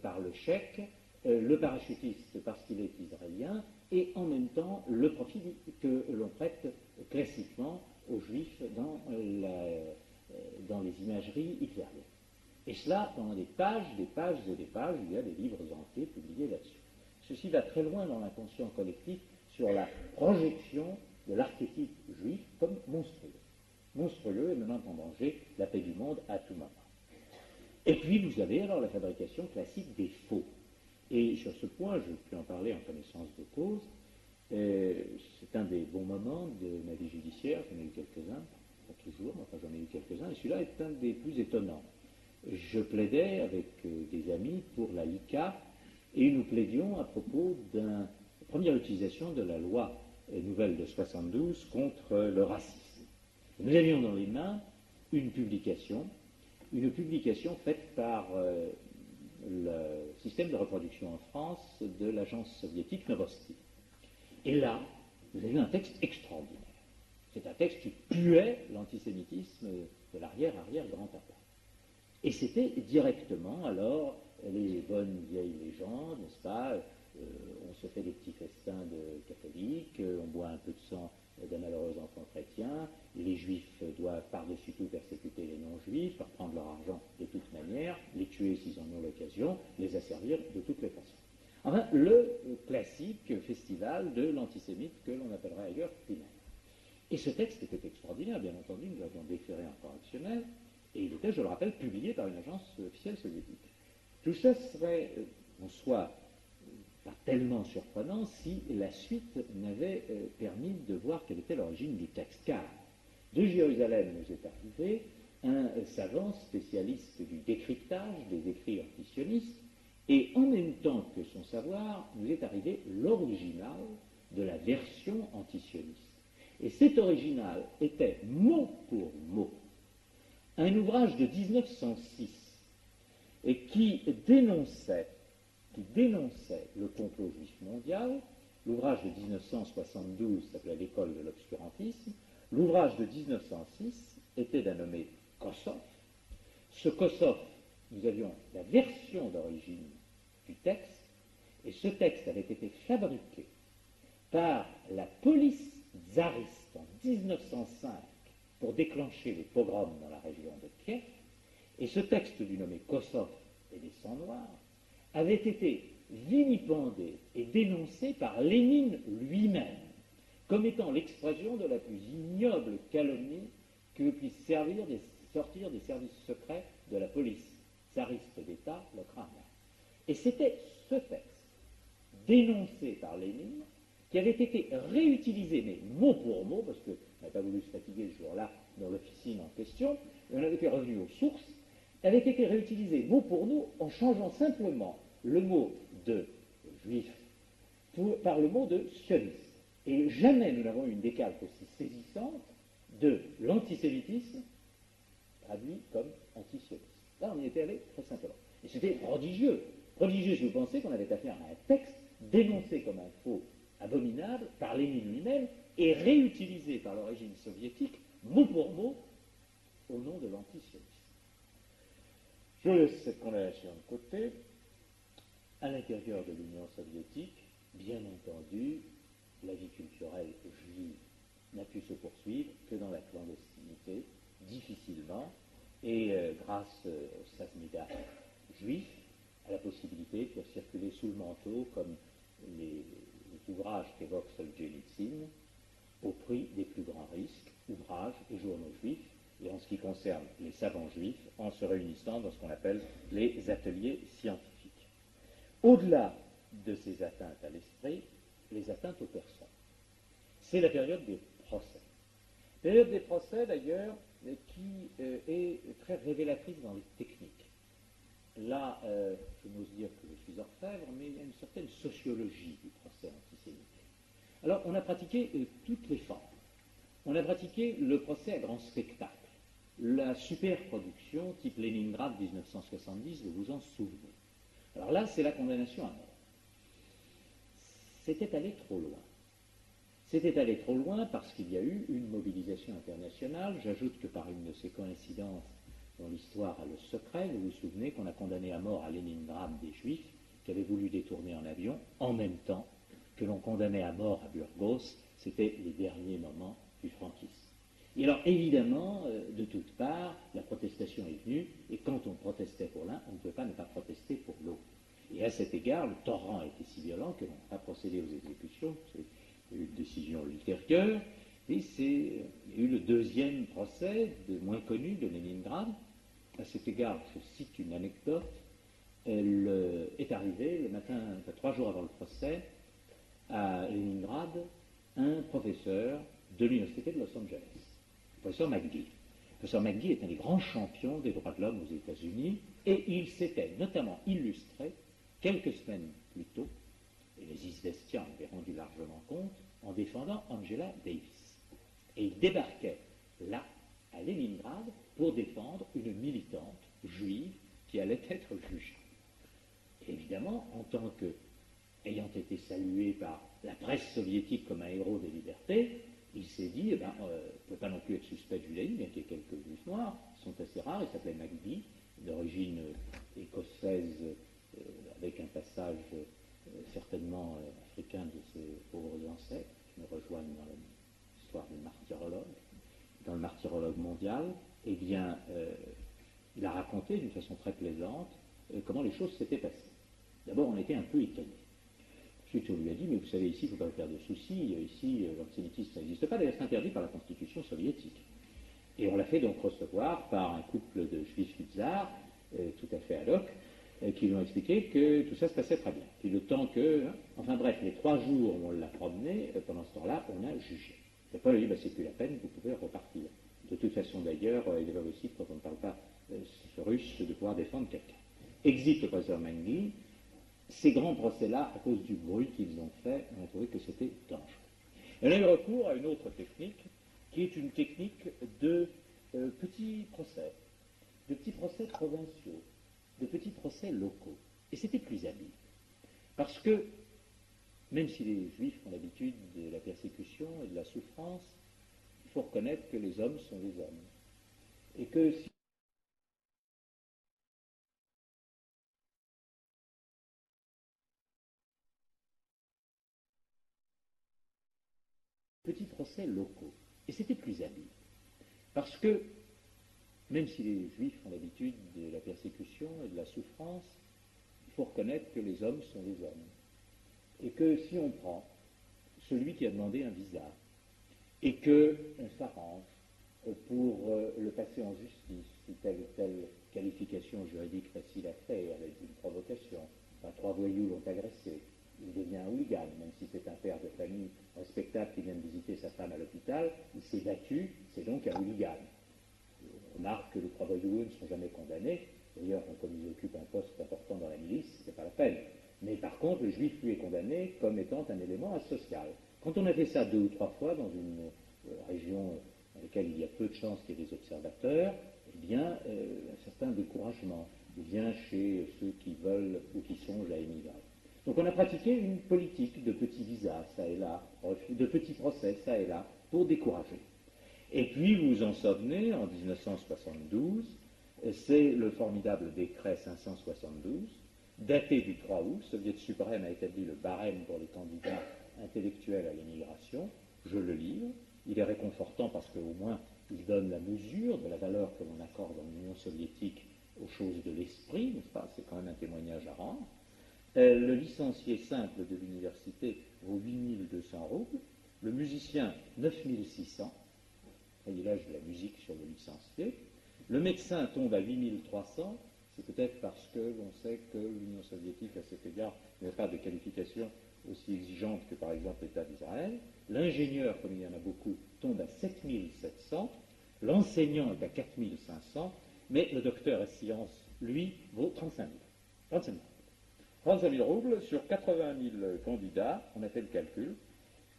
C: par le chèque, le parachutiste parce qu'il est israélien, et en même temps le profit que l'on prête classiquement aux juifs dans les imageries hitlériennes. Et cela, pendant des pages et des pages, il y a des livres entiers publiés là-dessus. Ceci va très loin dans l'inconscient collectif sur la projection de l'archétype juif comme fabrication classique des faux. Et sur ce point, je peux en parler en connaissance de cause. C'est un des bons moments de ma vie judiciaire, j'en ai eu quelques-uns, pas toujours, mais enfin j'en ai eu quelques-uns, et celui-là est un des plus étonnants. Je plaidais avec des amis pour la LICA, et nous plaidions à propos d'une première utilisation de la loi nouvelle de 72 contre le racisme. Nous avions dans les mains une publication faite par le système de reproduction en France de l'agence soviétique Novosti. Et là, vous avez un texte extraordinaire. C'est un texte qui puait l'antisémitisme de l'arrière-arrière-grand-papa. Et c'était directement, alors, les bonnes vieilles légendes, n'est-ce pas, on se fait des petits festins de catholiques, on boit un peu de sang d'un malheureux enfant chrétien, les juifs doivent par-dessus tout persécuter les non-juifs, leur prendre leur argent de toute manière, les tuer s'ils en ont l'occasion, les asservir de toutes les façons. Enfin, le classique festival de l'antisémite que l'on appellerait ailleurs primaire. Et ce texte était extraordinaire, bien entendu, nous avions déféré un correctionnel, et il était, je le rappelle, publié par une agence officielle soviétique. Tout ça serait, en soi, pas tellement surprenant si la suite n'avait permis de voir quelle était l'origine du texte. Car de Jérusalem nous est arrivé un savant spécialiste du décryptage des écrits antisionistes, et en même temps que son savoir, nous est arrivé l'original de la version antisioniste. Et cet original était, mot pour mot, un ouvrage de 1906 et qui dénonçait le complot juif mondial. L'ouvrage de 1972 s'appelait L'école de l'obscurantisme. L'ouvrage de 1906 était d'un nommé Kossoff. Ce Kossoff, nous avions la version d'origine du texte, et ce texte avait été fabriqué par la police tsariste en 1905 pour déclencher les pogroms dans la région de Kiev, et ce texte du nommé Kossoff et des Sangs Noirs avait été vilipendé et dénoncé par Lénine lui-même comme étant l'expression de la plus ignoble calomnie que puisse sortir des services secrets de la police tsariste d'État, le Kremlin. Et c'était ce texte, dénoncé par Lénine, qui avait été réutilisé, mais mot pour mot, parce qu'on n'a pas voulu se fatiguer ce jour-là dans l'officine en question, et on avait été revenu aux sources, avait été réutilisé mot pour mot en changeant simplement le mot de juif par le mot de sioniste. Et jamais nous n'avons eu une décalque aussi saisissante de l'antisémitisme traduit comme antisioniste. Là, on y était allé très simplement. Et c'était prodigieux. Prodigieux si vous pensez qu'on avait affaire à un texte dénoncé comme un faux abominable par Lénine lui-même et réutilisé par le régime soviétique mot pour mot au nom de l'antisionisme. Je laisse cette condamnation de côté. À l'intérieur de l'Union soviétique, bien entendu, la vie culturelle juive n'a pu se poursuivre que dans la clandestinité, difficilement, et grâce au Sasmida juif, à la possibilité de faire circuler sous le manteau, comme les ouvrages qu'évoque Solzhenitsyn, au prix des plus grands risques, ouvrages et journaux juifs, et en ce qui concerne les savants juifs, en se réunissant dans ce qu'on appelle les ateliers scientifiques. Au-delà de ces atteintes à l'esprit, les atteintes aux personnes. C'est la période des procès. Période des procès, d'ailleurs, qui est très révélatrice dans les techniques. Là, je n'ose dire que je suis orfèvre, mais il y a une certaine sociologie du procès antisémite. Alors, on a pratiqué toutes les formes. On a pratiqué le procès à grand spectacle. La superproduction type Leningrad 1970, vous vous en souvenez. Alors là, c'est la condamnation à mort. C'était allé trop loin. C'était allé trop loin parce qu'il y a eu une mobilisation internationale. J'ajoute que par une de ces coïncidences dont l'histoire a le secret, vous vous souvenez qu'on a condamné à mort à Leningrad des Juifs qui avaient voulu détourner en avion en même temps que l'on condamnait à mort à Burgos. C'était les derniers moments du franquisme. Et alors, évidemment, de toutes parts, la protestation est venue, et quand on protestait pour l'un, on ne pouvait pas ne pas protester pour l'autre. Et à cet égard, le torrent a été si violent que l'on n'a pas procédé aux exécutions, c'est une décision ultérieure, et il y a eu le deuxième procès, moins connu, de Leningrad. À cet égard, je cite une anecdote. elle est arrivée le matin, 3 jours avant le procès, à Leningrad, un professeur de l'université de Los Angeles, le professeur McGee. Le professeur McGee est un des grands champions des droits de l'homme aux États-Unis, et il s'était notamment illustré quelques semaines plus tôt, et les Izvestia en avaient rendu largement compte, en défendant Angela Davis. Et il débarquait là, à Leningrad, pour défendre une militante juive qui allait être jugée. Et évidemment, en tant que ayant été salué par la presse soviétique comme un héros des libertés, il s'est dit, on ne peut pas non plus être suspect de judaïsme, bien qu'il y ait quelques juifs noirs, qui sont assez rares. Il s'appelait McGee, d'origine écossaise, avec un passage certainement africain de ses pauvres ancêtres, qui nous rejoignent dans l'histoire du martyrologue, dans le martyrologue mondial. Eh bien, il a raconté d'une façon très plaisante comment les choses s'étaient passées. D'abord, on était un peu étonnés. Ensuite, on lui a dit, mais vous savez, ici, il ne faut pas faire de soucis, ici, l'antisémitisme, ça n'existe pas, d'ailleurs, c'est interdit par la Constitution soviétique. Et on l'a fait donc recevoir par un couple de juifs bizarres, tout à fait ad hoc, qui lui ont expliqué que tout ça se passait très bien. Puis le temps que, enfin bref, les 3 jours où on l'a promené, pendant ce temps-là, on a jugé. Et Paul a dit, c'est plus la peine, vous pouvez repartir. De toute façon, d'ailleurs, il est pas possible, quand on ne parle pas russe, de pouvoir défendre quelqu'un. Exit le professeur Menghi. Ces grands procès-là, à cause du bruit qu'ils ont fait, on a trouvé que c'était dangereux. Et on a eu recours à une autre technique, qui est une technique de petits procès provinciaux, de petits procès locaux. Et c'était plus habile. Parce que, même si les Juifs ont l'habitude de la persécution et de la souffrance, il faut reconnaître que les hommes sont des hommes. Et que si petits procès locaux. Et c'était plus habile. Parce que, même si les Juifs ont l'habitude de la persécution et de la souffrance, il faut reconnaître que les hommes sont des hommes. Et que si on prend celui qui a demandé un visa, et qu'on s'arrange pour le passer en justice, si telle ou telle qualification juridique facile à faire, avec une provocation, 3 voyous l'ont agressé, il devient un hooligan, même si c'est un père de famille respectable qui vient de visiter sa femme à l'hôpital, il s'est battu, c'est donc un hooligan. On remarque que les 3 voyous ne sont jamais condamnés, d'ailleurs, comme ils occupent un poste important dans la milice, c'est pas la peine. Mais par contre, le juif, lui, est condamné comme étant un élément asocial. Quand on a fait ça 2 ou 3 fois dans une région dans laquelle il y a peu de chances qu'il y ait des observateurs, eh bien, un certain découragement vient chez ceux qui veulent ou qui songent à émigrer. Donc on a pratiqué une politique de petits visas, ça et là, de petits procès, ça et là, pour décourager. Et puis, vous vous en souvenez, en 1972, c'est le formidable décret 572, daté du 3 août, le Soviet suprême a établi le barème pour les candidats intellectuels à l'émigration. Je le livre. Il est réconfortant parce qu'au moins, il donne la mesure de la valeur que l'on accorde en Union soviétique aux choses de l'esprit, n'est-ce pas? C'est quand même un témoignage à rendre. Le licencié simple de l'université vaut 8200 roubles, le musicien 9600, voyez l'âge de la musique sur le licencié, le médecin tombe à 8300, c'est peut-être parce que l'on sait que l'Union soviétique, à cet égard, n'a pas de qualification aussi exigeante que par exemple l'État d'Israël. L'ingénieur, comme il y en a beaucoup, tombe à 7700, l'enseignant est à 4500, mais le docteur en sciences, lui, vaut 35 000. 35 000. 35 000 roubles sur 80 000 candidats, on a fait le calcul,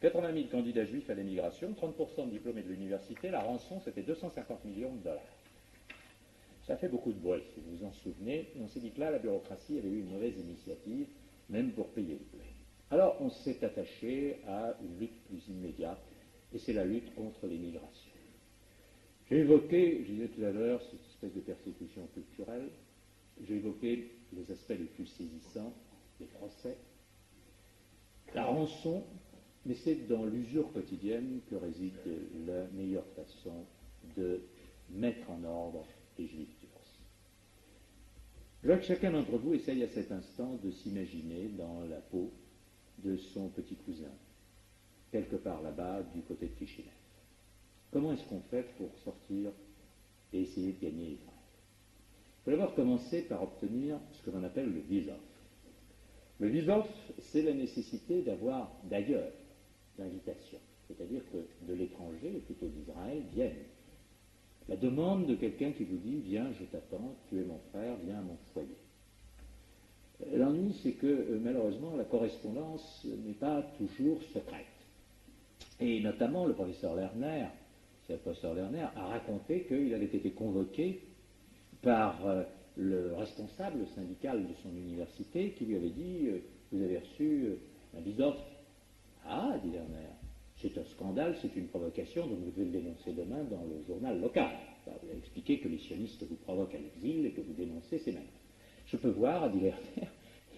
C: 80 000 candidats juifs à l'émigration, 30% de diplômés de l'université, la rançon c'était 250 millions de dollars. Ça fait beaucoup de bruit, si vous vous en souvenez, et on s'est dit que là, la bureaucratie avait eu une mauvaise initiative, même pour payer le blé. Alors on s'est attaché à une lutte plus immédiate, et c'est la lutte contre l'émigration. J'ai évoqué, je disais tout à l'heure, cette espèce de persécution culturelle, j'ai évoqué les aspects les plus saisissants des procès, la rançon, mais c'est dans l'usure quotidienne que réside la meilleure façon de mettre en ordre les Juifs turcs. Je veux que chacun d'entre vous essaye à cet instant de s'imaginer dans la peau de son petit cousin, quelque part là-bas du côté de Kishinev. Comment est-ce qu'on fait pour sortir et essayer de gagner Israël? faut d'abord commencer par obtenir ce que l'on appelle le visa. Le visa, c'est la nécessité d'avoir d'ailleurs l'invitation, c'est-à-dire que de l'étranger, et plutôt d'Israël, viennent. La demande de quelqu'un qui vous dit « Viens, je t'attends, tu es mon frère, viens à mon foyer ». L'ennui, c'est que malheureusement, la correspondance n'est pas toujours secrète. Et notamment, le professeur Lerner a raconté qu'il avait été convoqué par le responsable syndical de son université qui lui avait dit vous avez reçu un bisoff. Ah, dit Lerner, c'est un scandale, c'est une provocation, donc vous devez le dénoncer demain dans le journal local. Vous avez expliqué que les sionistes vous provoquent à l'exil et que vous dénoncez ces mêmes. Je peux voir, a dit Lerner,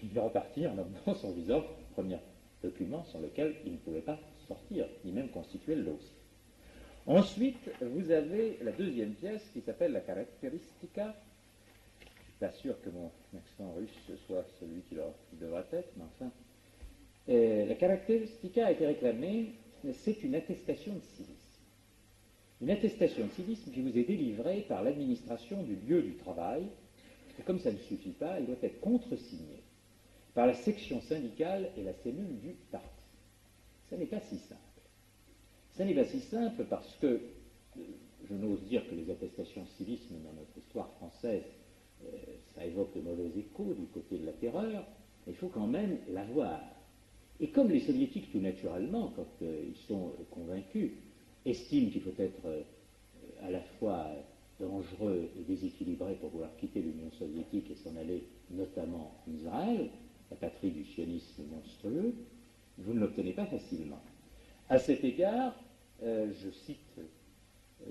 C: il est reparti en amenant son bisoff, premier document sur lequel il ne pouvait pas sortir, ni même constituer le dossier. Ensuite, vous avez la deuxième pièce qui s'appelle la Caractéristica. Je ne suis pas sûr que mon accent russe soit celui qui devrait être, mais enfin. La Caractéristica a été réclamée, c'est une attestation de civisme. Une attestation de civisme qui vous est délivrée par l'administration du lieu du travail, et comme ça ne suffit pas, elle doit être contresignée par la section syndicale et la cellule du parti. Ça n'est pas si simple. Ça n'est pas si simple parce que, je n'ose dire que les attestations de civisme dans notre histoire française, ça évoque de mauvais échos du côté de la terreur, mais il faut quand même l'avoir. Et comme les soviétiques, tout naturellement, quand ils sont convaincus, estiment qu'il faut être à la fois dangereux et déséquilibré pour vouloir quitter l'Union soviétique et s'en aller notamment en Israël, la patrie du sionisme monstrueux, vous ne l'obtenez pas facilement. À cet égard, je cite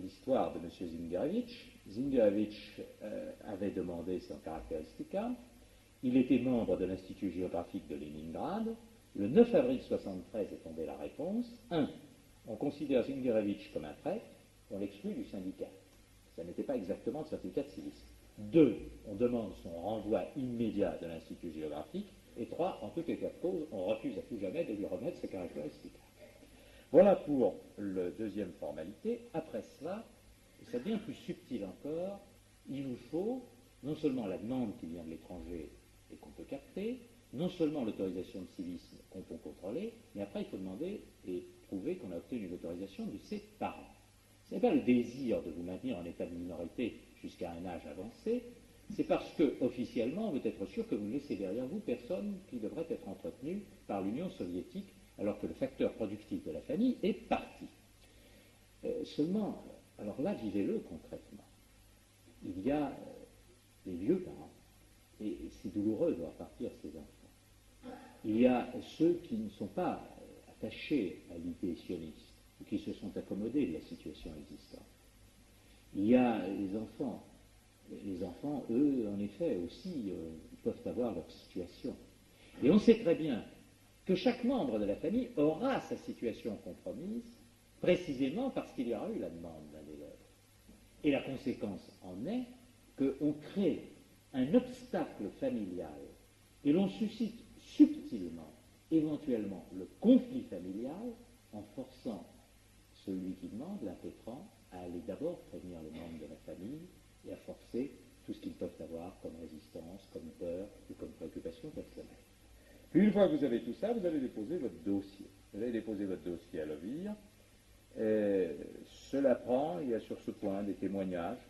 C: l'histoire de M. Zingarevitch. Zingarevitch avait demandé son caractéristica. Il était membre de l'Institut géographique de Leningrad. Le 9 avril 1973 est tombée la réponse. 1. On considère Zingarevitch comme un traître, on l'exclut du syndicat. Ça n'était pas exactement le certificat de civisme. 2. On demande son renvoi immédiat de l'Institut géographique. Et 3. En tout état de cause, on refuse à tout jamais de lui remettre ses caractéristiques. Voilà pour la deuxième formalité. Après cela, et c'est bien plus subtil encore, il vous faut non seulement la demande qui vient de l'étranger et qu'on peut capter, non seulement l'autorisation de civisme qu'on peut contrôler, mais après il faut demander et prouver qu'on a obtenu l'autorisation de ses parents. Ce n'est pas le désir de vous maintenir en état de minorité jusqu'à un âge avancé, c'est parce que, officiellement, on veut être sûr que vous ne laissez derrière vous personne qui devrait être entretenu par l'Union soviétique, alors que le facteur productif de la famille est parti. Seulement, alors là, vivez-le concrètement. Il y a les vieux parents, et c'est douloureux de voir partir ces enfants. Il y a ceux qui ne sont pas attachés à l'idée sioniste, ou qui se sont accommodés de la situation existante. Il y a les enfants. Les enfants, eux, en effet, aussi, peuvent avoir leur situation. Et on sait très bien que chaque membre de la famille aura sa situation compromise, précisément parce qu'il y aura eu la demande d'un des leurs. Et la conséquence en est qu'on crée un obstacle familial et l'on suscite subtilement, éventuellement, le conflit familial en forçant celui qui demande, l'impétrant, à aller d'abord prévenir les membres de la famille et à forcer tout ce qu'ils peuvent avoir comme résistance, comme peur ou comme préoccupation personnelle. Puis une fois que vous avez tout ça, vous allez déposer votre dossier. Vous allez déposer votre dossier à l'OVIR. Cela prend, il y a sur ce point des témoignages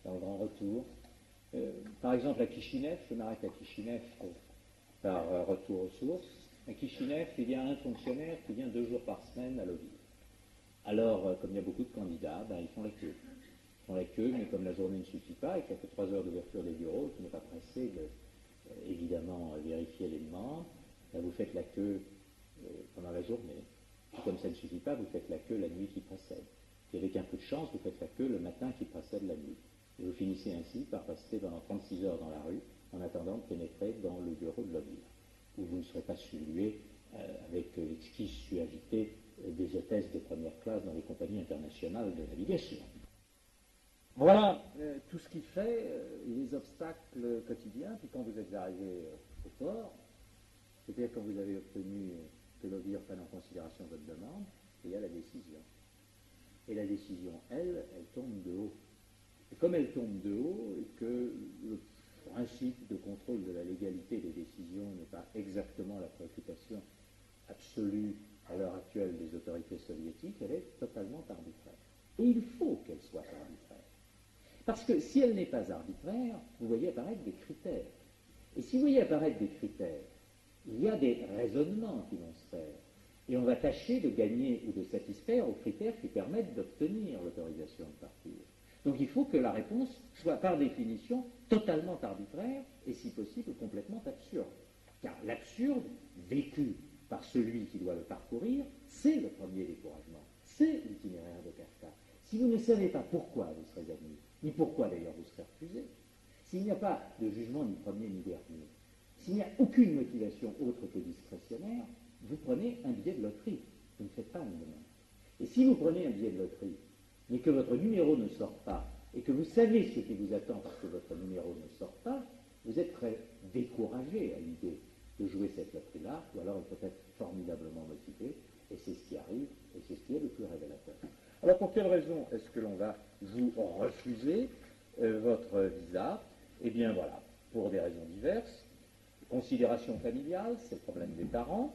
C: dans le grand retour. Par exemple, à Kishinev, je m'arrête à Kishinev par retour aux sources. À Kishinev, il y a un fonctionnaire qui vient 2 jours par semaine à l'OVIR. Alors, comme il y a beaucoup de candidats, ils font la queue. Ils font la queue, mais comme la journée ne suffit pas et qu'il n'y a que 3 heures d'ouverture des bureaux, qui n'est pas pressé de évidemment vérifier les demandes, vous faites la queue pendant la journée. Et comme ça ne suffit pas, vous faites la queue la nuit qui précède. Et avec un peu de chance, vous faites la queue le matin qui précède la nuit. Et vous finissez ainsi par rester pendant 36 heures dans la rue en attendant de pénétrer dans le bureau de l'OVIR, où vous ne serez pas salué avec l'exquise suavité des hôtesses de première classe dans les compagnies internationales de navigation. Voilà tout ce qui fait les obstacles quotidiens. Puis quand vous êtes arrivé au port, c'est-à-dire quand vous avez obtenu que l'OVIR prenne en considération votre demande, il y a la décision. Et la décision, elle tombe de haut. Et comme elle tombe de haut et que le principe de contrôle de la légalité des décisions n'est pas exactement la préoccupation absolue à l'heure actuelle des autorités soviétiques, elle est totalement arbitraire. Et il faut qu'elle soit arbitraire. Parce que si elle n'est pas arbitraire, vous voyez apparaître des critères. Et si vous voyez apparaître des critères, il y a des raisonnements qui vont se faire. Et on va tâcher de gagner ou de satisfaire aux critères qui permettent d'obtenir l'autorisation de partir. Donc il faut que la réponse soit par définition totalement arbitraire et si possible complètement absurde. Car l'absurde, vécu par celui qui doit le parcourir, c'est le premier découragement, c'est l'itinéraire de Kafka. Si vous ne savez pas pourquoi vous serez admis, ni pourquoi d'ailleurs vous serez refusé, s'il n'y a pas de jugement ni premier ni dernier, s'il n'y a aucune motivation autre que discrétionnaire, vous prenez un billet de loterie, vous ne faites pas une demande. Et si vous prenez un billet de loterie, mais que votre numéro ne sort pas, et que vous savez ce qui vous attend parce que votre numéro ne sort pas, vous êtes très découragé à l'idée de jouer cette loterie-là, ou alors elle peut être formidablement motivée, et c'est ce qui arrive, et c'est ce qui est le plus révélateur. Alors pour quelle raison est-ce que l'on va vous refuser votre visa? Eh bien voilà, pour des raisons diverses, considération familiale, c'est le problème des parents,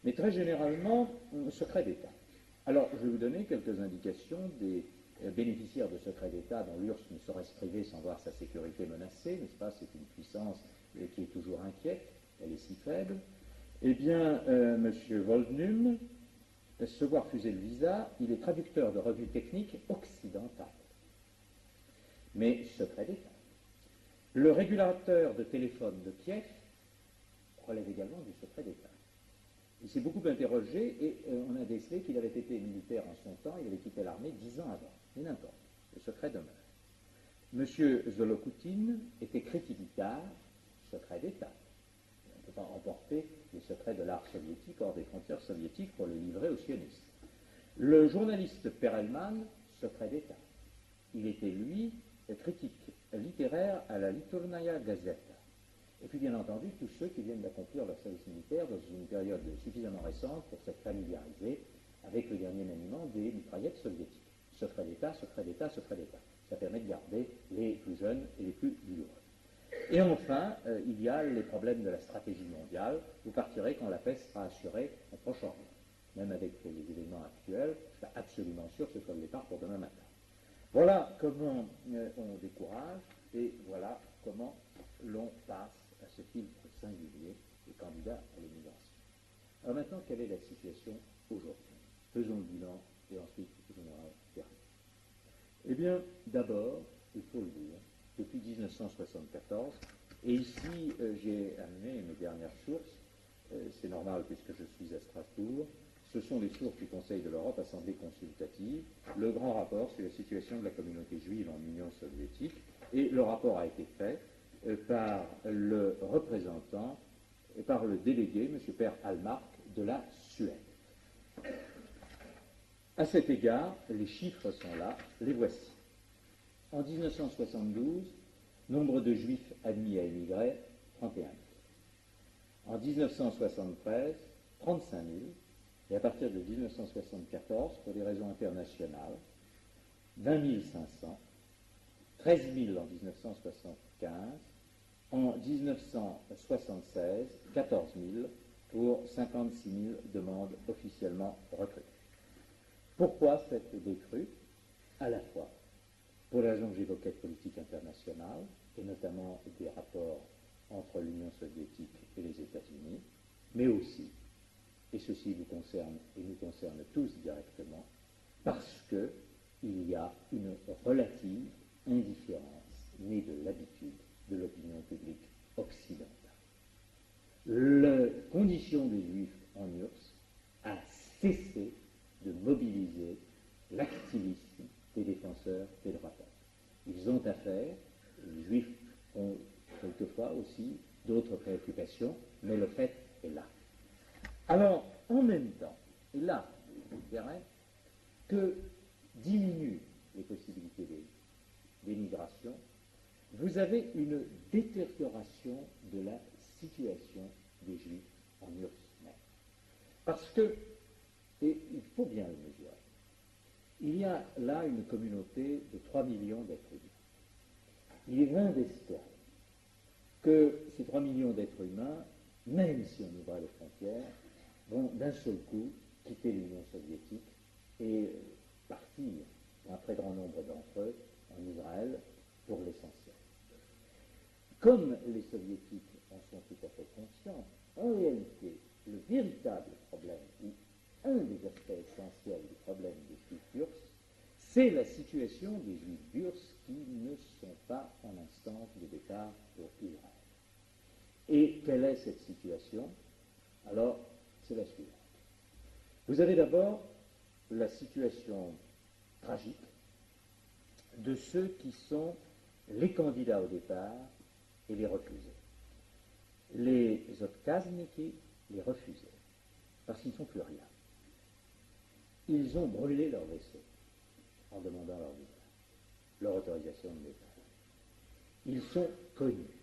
C: mais très généralement, secret d'État. Alors, je vais vous donner quelques indications des bénéficiaires de secret d'État dont l'URSS ne saurait se priver sans voir sa sécurité menacée, n'est-ce pas? C'est une puissance qui est toujours inquiète, elle est si faible. Eh bien, M. Voldnum, se voit refuser le visa, il est traducteur de revues techniques occidentales, mais secret d'État. Le régulateur de téléphone de Kiev relève également du secret d'État. Il s'est beaucoup interrogé et on a décelé qu'il avait été militaire en son temps, il avait quitté l'armée 10 ans avant. Mais n'importe, le secret demeure. M. Zolokoutine était critique-guitare, secret d'État. On ne peut pas emporter les secrets de l'art soviétique hors des frontières soviétiques pour les livrer aux sionistes. Le journaliste Perelman, secret d'État. Il était, lui, critique littéraire à la Liturnaya Gazeta. Et puis, bien entendu, tous ceux qui viennent d'accomplir leur service militaire dans une période suffisamment récente pour s'être familiarisés avec le dernier maniement des mitraillettes soviétiques. Secret d'État, secret d'État, secret d'État. Ça permet de garder les plus jeunes et les plus vigoureux. Et enfin, il y a les problèmes de la stratégie mondiale. Vous partirez quand la paix sera assurée en Proche-Orient. Même avec les événements actuels, je suis absolument sûr que ce soit le départ pour demain matin. Voilà comment on décourage et voilà comment l'on passe à ce filtre singulier des candidats à l'émigration. Alors maintenant, quelle est la situation aujourd'hui? Faisons le bilan et ensuite je n'aurai terminé. Eh bien, d'abord, il faut le dire, depuis 1974, et ici j'ai amené mes dernières sources, c'est normal puisque je suis à Strasbourg, ce sont les sources du Conseil de l'Europe, Assemblée consultative, le grand rapport sur la situation de la communauté juive en Union soviétique, et le rapport a été fait par le représentant et par le délégué, M. Per Hallmark, de la Suède. À cet égard, les chiffres sont là, les voici. En 1972, nombre de juifs admis à émigrer, 31 000. En 1973, 35 000. Et à partir de 1974, pour des raisons internationales, 20 500, 13 000 en 1975, en 1976, 14 000 pour 56 000 demandes officiellement recrues. Pourquoi cette décrue? À la fois pour les raisons que j'évoquais de politique internationale, et notamment des rapports entre l'Union soviétique et les États-Unis, mais aussi, et ceci vous concerne et nous concerne tous directement, parce qu'il y a une relative indifférence née de l'habitude de l'opinion publique occidentale. La condition des Juifs en URSS a cessé de mobiliser l'activisme des défenseurs des droits de l'homme. Ils ont affaire, les Juifs ont quelquefois aussi d'autres préoccupations, mais le fait est là. Alors, en même temps, et là, je dirais que diminuent les possibilités d'émigration, vous avez une détérioration de la situation des Juifs en URSS même. Parce que, et il faut bien le mesurer, il y a là une communauté de 3 millions d'êtres humains. il est vain d'espérer que ces 3 millions d'êtres humains, même si on ouvrait les frontières, vont d'un seul coup quitter l'Union soviétique et partir, pour un très grand nombre d'entre eux, en Israël, pour l'essentiel. Comme les soviétiques en sont tout à fait conscients, en réalité, le véritable problème, ou un des aspects essentiels du problème des Juifs d'Urs, c'est la situation des Juifs d'Urs qui ne sont pas en instance de départ pour Israël. Et quelle est cette situation? Alors, c'est la suivante. Vous avez d'abord la situation tragique de ceux qui sont les candidats au départ et les refusés. Les Otkazniki les refusaient, parce qu'ils ne sont plus rien. Ils ont brûlé leur vaisseau en demandant leur autorisation de départ. Ils sont connus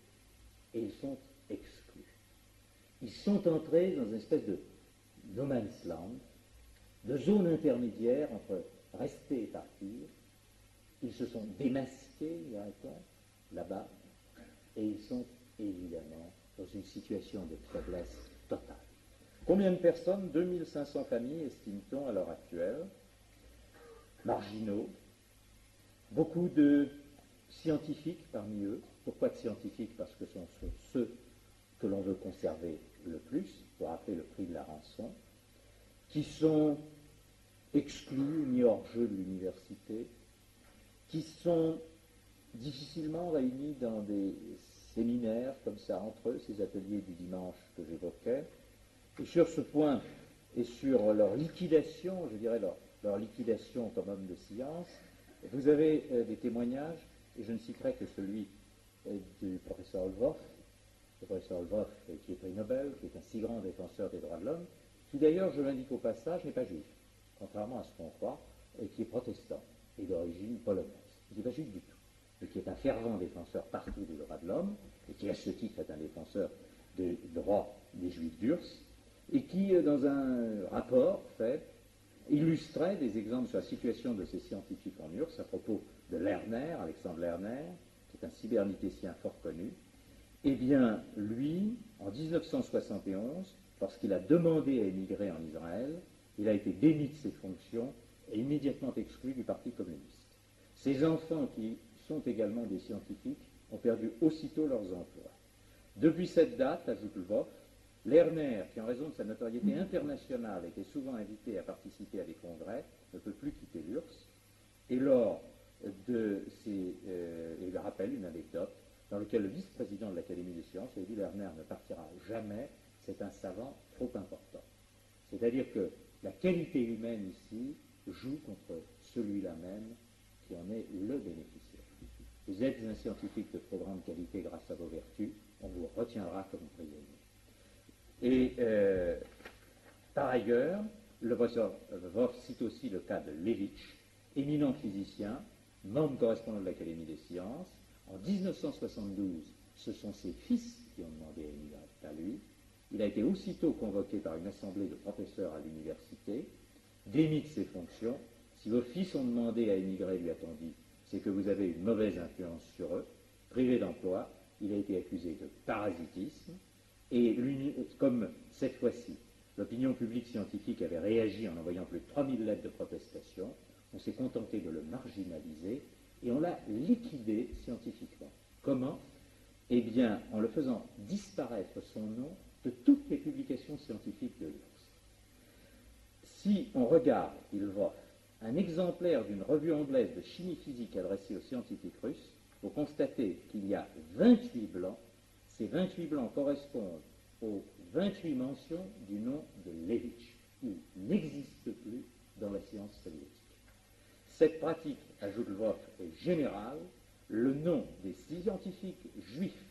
C: et ils sont exclus. Ils sont entrés dans une espèce de no man's land, de zone intermédiaire entre rester et partir. Ils se sont démasqués, dirait-on, là-bas, et ils sont évidemment dans une situation de faiblesse totale. Combien de personnes? 2500 familles, estime-t-on, à l'heure actuelle, marginaux, beaucoup de scientifiques parmi eux. Pourquoi de scientifiques? Parce que ce sont ceux que l'on veut conserver le plus, pour rappeler le prix de la rançon, qui sont exclus, mis hors jeu de l'université, qui sont difficilement réunis dans des séminaires comme ça entre eux, ces ateliers du dimanche que j'évoquais. Et sur ce point, et sur leur liquidation, je dirais leur liquidation comme homme de science, vous avez des témoignages, et je ne citerai que celui du professeur Lvov, le professeur Lvov qui est prix Nobel, qui est un si grand défenseur des droits de l'homme, qui d'ailleurs, je l'indique au passage, n'est pas juif, contrairement à ce qu'on croit, et qui est protestant et d'origine polonaise. Il n'est pas juif du tout, mais qui est un fervent défenseur partout des droits de l'homme, et qui à ce titre est un défenseur des droits des Juifs d'Urs, et qui, dans un rapport fait, illustrait des exemples sur la situation de ces scientifiques en Urs à propos de Lerner, Alexandre Lerner, qui est un cybernéticien fort connu. Eh bien, lui, en 1971, lorsqu'il a demandé à émigrer en Israël, il a été démis de ses fonctions et immédiatement exclu du Parti communiste. Ces enfants, qui sont également des scientifiques, ont perdu aussitôt leurs emplois. Depuis cette date, ajoute Lvov, Lerner, qui en raison de sa notoriété internationale était souvent invité à participer à des congrès, ne peut plus quitter l'URSS. Et lors de ces... il rappelle une anecdote dans laquelle le vice-président de l'Académie des sciences a dit Lerner ne partira jamais, c'est un savant trop important. C'est-à-dire que la qualité humaine ici joue contre celui-là même qui en est le bénéficiaire. Vous êtes un scientifique de trop grande qualité grâce à vos vertus, on vous retiendra comme prisonnier. Et par ailleurs, le professeur Lvov cite aussi le cas de Levitch, éminent physicien, membre correspondant de l'Académie des sciences. En 1972, ce sont ses fils qui ont demandé à émigrer, pas lui. Il a été aussitôt convoqué par une assemblée de professeurs à l'université, démis de ses fonctions. Si vos fils ont demandé à émigrer, lui a-t-on dit, c'est que vous avez une mauvaise influence sur eux. Privé d'emploi, il a été accusé de parasitisme. Et comme cette fois-ci, l'opinion publique scientifique avait réagi en envoyant plus de 3000 lettres de protestation, on s'est contenté de le marginaliser et on l'a liquidé scientifiquement. Comment? Eh bien, en le faisant disparaître son nom de toutes les publications scientifiques de l'URSS. Si on regarde, Lvov, un exemplaire d'une revue anglaise de chimie physique adressée aux scientifiques russes, vous constatez qu'il y a 28 blancs. Ces 28 blancs correspondent aux 28 mentions du nom de Levitch. Il n'existe plus dans la science soviétique. Cette pratique, ajoute Lvov, est générale. Le nom des scientifiques juifs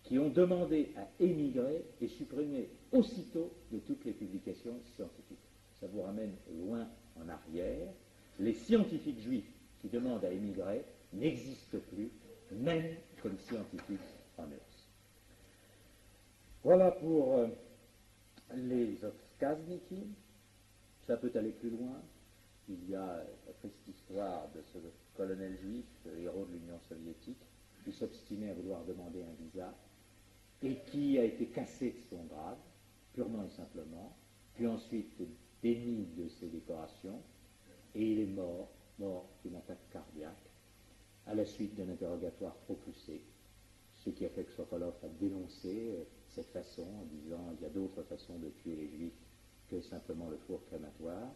C: qui ont demandé à émigrer est supprimé aussitôt de toutes les publications scientifiques. Ça vous ramène loin en arrière. Les scientifiques juifs qui demandent à émigrer n'existent plus, même comme scientifiques en URSS. Voilà pour les Otkazniki. Ça peut aller plus loin. Il y a la triste histoire de ce colonel juif, le héros de l'Union soviétique, qui se estimé à vouloir demander un visa et qui a été cassé de son grade, purement et simplement, puis ensuite démis de ses décorations, et il est mort d'une attaque cardiaque, à la suite d'un interrogatoire trop poussé, ce qui a fait que Sokolov a dénoncé cette façon en disant il y a d'autres façons de tuer les juifs que simplement le four crématoire.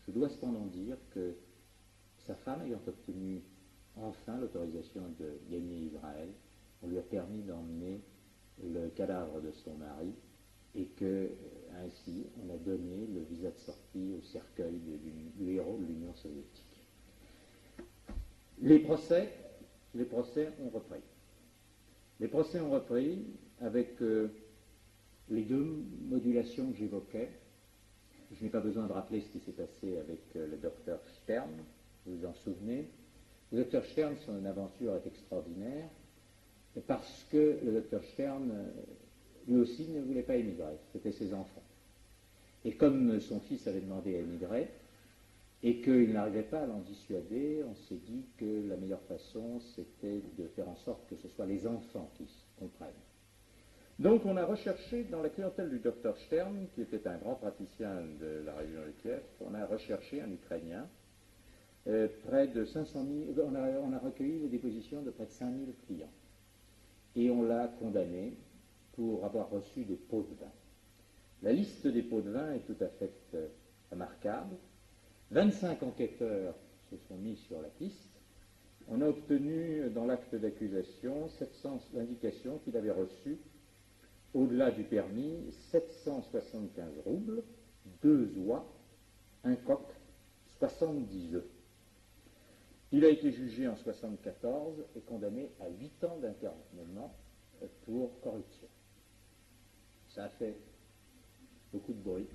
C: Je dois cependant dire que sa femme ayant obtenu enfin l'autorisation de gagner Israël, on lui a permis d'emmener le cadavre de son mari et que ainsi on a donné le visa de sortie au cercueil du héros de l'Union soviétique. Les procès ont repris. Les procès ont repris avec les deux modulations que j'évoquais. Je n'ai pas besoin de rappeler ce qui s'est passé avec le docteur Stern, vous vous en souvenez. Le docteur Stern, son aventure est extraordinaire parce que le docteur Stern, lui aussi, ne voulait pas émigrer, c'était ses enfants. Et comme son fils avait demandé à émigrer, et qu'il n'arrivait pas à l'en dissuader, on s'est dit que la meilleure façon, c'était de faire en sorte que ce soit les enfants qui comprennent. Donc on a recherché dans la clientèle du docteur Stern, qui était un grand praticien de la région de Kiev, on a recherché un Ukrainien, près de 500 000, on a recueilli les dépositions de près de 5 000 clients. Et on l'a condamné pour avoir reçu des pots de vin. La liste des pots de vin est tout à fait remarquable. 25 enquêteurs se sont mis sur la piste. On a obtenu dans l'acte d'accusation 700 indications qu'il avait reçues, au-delà du permis, 775 roubles, 2 oies, un coq, 70 œufs. Il a été jugé en 1974 et condamné à 8 ans d'internement pour corruption. Ça a fait beaucoup de bruit.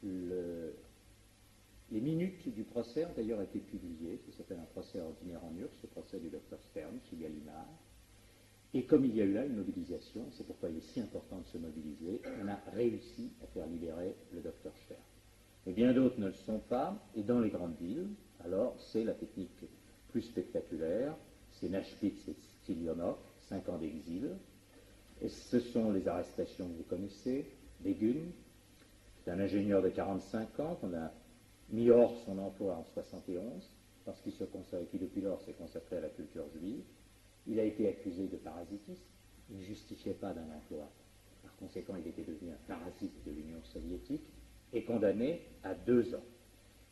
C: Les minutes du procès ont d'ailleurs été publiées. Ça s'appelle un procès ordinaire en URSS, ce procès du docteur Stern chez Gallimard. Et comme il y a eu là une mobilisation, c'est pourquoi il est si important de se mobiliser, on a réussi à faire libérer le docteur Stern. Mais bien d'autres ne le sont pas, et dans les grandes villes, alors c'est la technique plus spectaculaire, c'est Nashpitz et Stilionov, 5 ans d'exil, et ce sont les arrestations que vous connaissez, Begun, c'est un ingénieur de 45 ans qu'on a mis hors son emploi en 1971, parce qui depuis lors s'est consacré à la culture juive. Il a été accusé de parasitisme, il ne justifiait pas d'un emploi. Par conséquent, il était devenu un parasite de l'Union soviétique et condamné à 2 ans.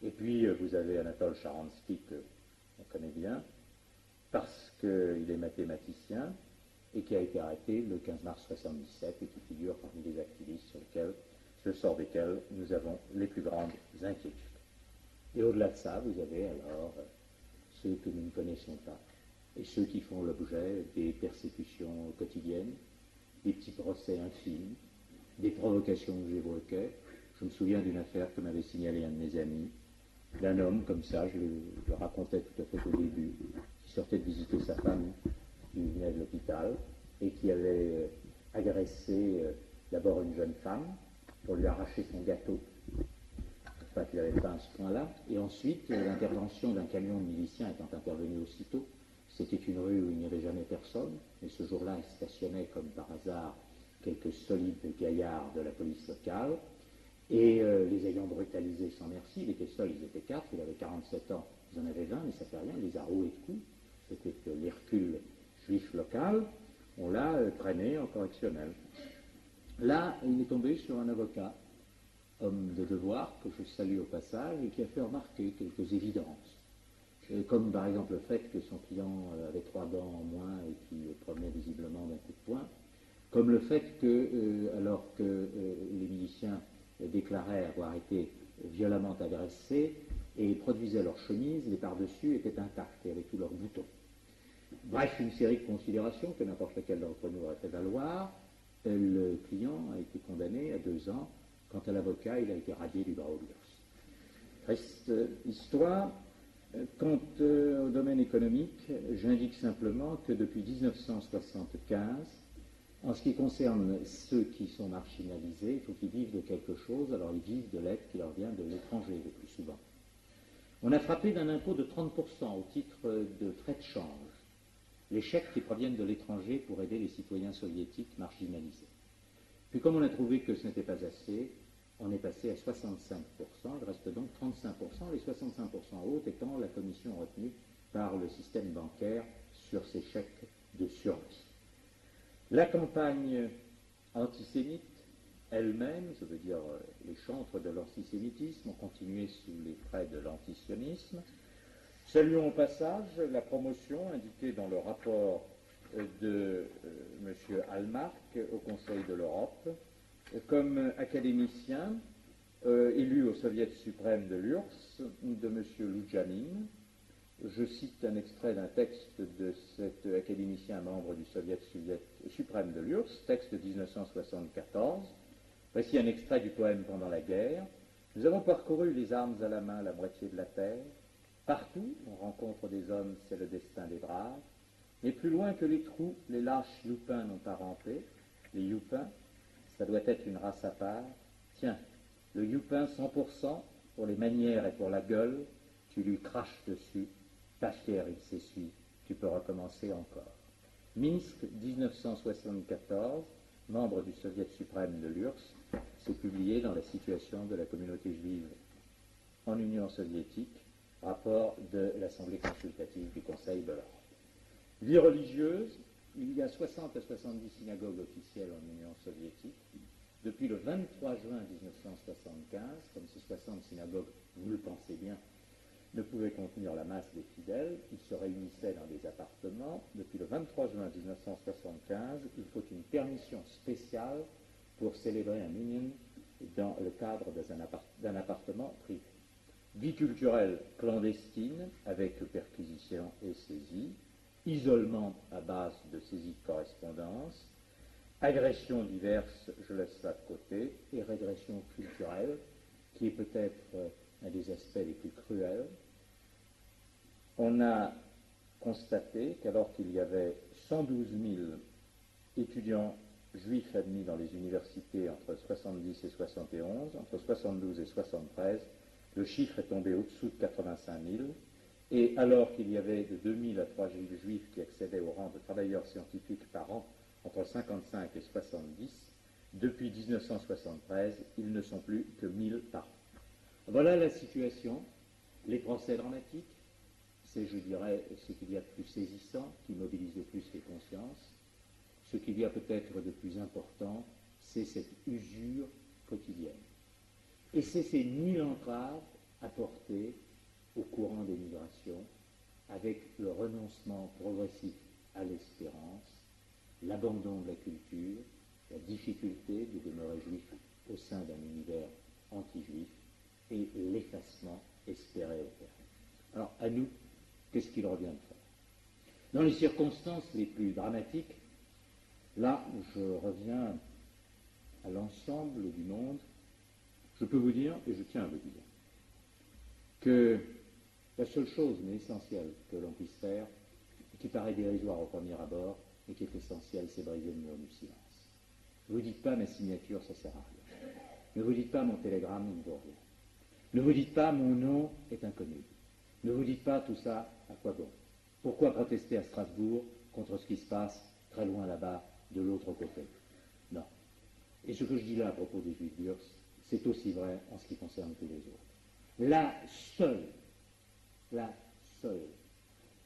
C: Et puis, vous avez Anatole Sharansky, que on connaît bien, parce qu'il est mathématicien et qui a été arrêté le 15 mars 1977 et qui figure parmi les activistes sur le sort desquels nous avons les plus grandes inquiétudes. Et au-delà de ça, vous avez alors ceux que nous ne connaissons pas et ceux qui font l'objet des persécutions quotidiennes, des petits procès infimes, des provocations que j'évoquais. Je me souviens d'une affaire que m'avait signalé un de mes amis, d'un homme comme ça, je le racontais tout à fait au début, qui sortait de visiter sa femme qui venait de l'hôpital et qui avait agressé d'abord une jeune femme pour lui arracher son gâteau. Enfin, qu'il n'avait pas à ce point-là. Et ensuite, l'intervention d'un camion de miliciens étant intervenu aussitôt, c'était une rue où il n'y avait jamais personne, mais ce jour-là, il stationnait comme par hasard quelques solides gaillards de la police locale, et les ayant brutalisés sans merci, il était seul, ils étaient 4, il avait 47 ans, ils en avaient 20, mais ça fait rien, il les a roués de coups, c'était l'Hercule juif local, on l'a traîné en correctionnel. Là, il est tombé sur un avocat, homme de devoir, que je salue au passage, et qui a fait remarquer quelques évidences. Comme par exemple le fait que son client avait 3 dents en moins et qui promenait visiblement d'un coup de poing, comme le fait que, alors que les miliciens déclaraient avoir été violemment agressés et produisaient leur chemise, les par-dessus étaient intacts et avec tous leurs boutons. Bref, une série de considérations que n'importe lequel d'entre nous aurait fait valoir. Le client a été condamné à 2 ans. Quant à l'avocat, il a été radié du barreau de l'URSS. Triste histoire. Quant au domaine économique, j'indique simplement que depuis 1975, en ce qui concerne ceux qui sont marginalisés, il faut qu'ils vivent de quelque chose, alors ils vivent de l'aide qui leur vient de l'étranger le plus souvent. On a frappé d'un impôt de 30% au titre de frais de change. les chèques qui proviennent de l'étranger pour aider les citoyens soviétiques marginalisés. Puis comme on a trouvé que ce n'était pas assez, on est passé à 65%, il reste donc 35%, les 65% autres étant la commission retenue par le système bancaire sur ces chèques de survie. La campagne antisémite elle-même, je veux dire les chantres de l'antisémitisme, ont continué sous les traits de l'antisionisme. Saluons au passage la promotion indiquée dans le rapport de M. Hallmark au Conseil de l'Europe comme académicien élu au Soviet suprême de l'URSS de M. Loudjanin. Je cite un extrait d'un texte de cet académicien membre du Soviet suprême de l'URSS, texte de 1974. Voici un extrait du poème Pendant la guerre. Nous avons parcouru les armes à la main la moitié de la terre. Partout, on rencontre des hommes, c'est le destin des braves. Mais plus loin que les trous, les lâches youpins n'ont pas rampé. Les youpins, ça doit être une race à part. Tiens, le youpin 100%, pour les manières et pour la gueule, tu lui craches dessus. Pas fier, il s'essuie. Tu peux recommencer encore. Minsk, 1974, membre du Soviet suprême de l'URSS, c'est publié dans la situation de la communauté juive en Union soviétique, rapport de l'Assemblée consultative du Conseil de l'Europe. Vie religieuse, il y a 60 à 70 synagogues officielles en Union soviétique. Depuis le 23 juin 1975, comme ces 60 synagogues, vous le pensez bien, ne pouvaient contenir la masse des fidèles, ils se réunissaient dans des appartements. Depuis le 23 juin 1975, il faut une permission spéciale pour célébrer un minyan dans le cadre d'un appartement privé. Vie culturelle clandestine, avec perquisition et saisie, isolement à base de saisie de correspondance, agressions diverses, je laisse ça de côté, et régression culturelle, qui est peut-être un des aspects les plus cruels. On a constaté qu'alors qu'il y avait 112 000 étudiants juifs admis dans les universités entre 70 et 71, entre 72 et 73, le chiffre est tombé au-dessous de 85 000, et alors qu'il y avait de 2000 à 3000 juifs qui accédaient au rang de travailleurs scientifiques par an entre 55 et 70, depuis 1973, ils ne sont plus que 1000 par an. Voilà la situation, les procès dramatiques, c'est, je dirais, ce qu'il y a de plus saisissant, qui mobilise le plus les consciences. Ce qu'il y a peut-être de plus important, c'est cette usure quotidienne. Et c'est ces 1000 entraves apportées au courant des migrations, avec le renoncement progressif à l'espérance, l'abandon de la culture, la difficulté de demeurer juif au sein d'un univers anti-juif, et l'effacement espéré au terme. Alors, à nous, qu'est-ce qu'il revient de faire? Dans les circonstances les plus dramatiques, là, je reviens à l'ensemble du monde, je peux vous dire, et je tiens à vous dire, que la seule chose, mais essentielle, que l'on puisse faire, et qui paraît dérisoire au premier abord, et qui est essentielle, c'est briser le mur du silence. Ne vous dites pas ma signature, ça sert à rien. Ne vous dites pas mon télégramme, il ne vaut rien. Ne vous dites pas mon nom est inconnu. Ne vous dites pas tout ça, à quoi bon? Pourquoi protester à Strasbourg contre ce qui se passe très loin là-bas, de l'autre côté? Non. Et ce que je dis là à propos des Juifs d'Urs, c'est aussi vrai en ce qui concerne tous les autres. La seule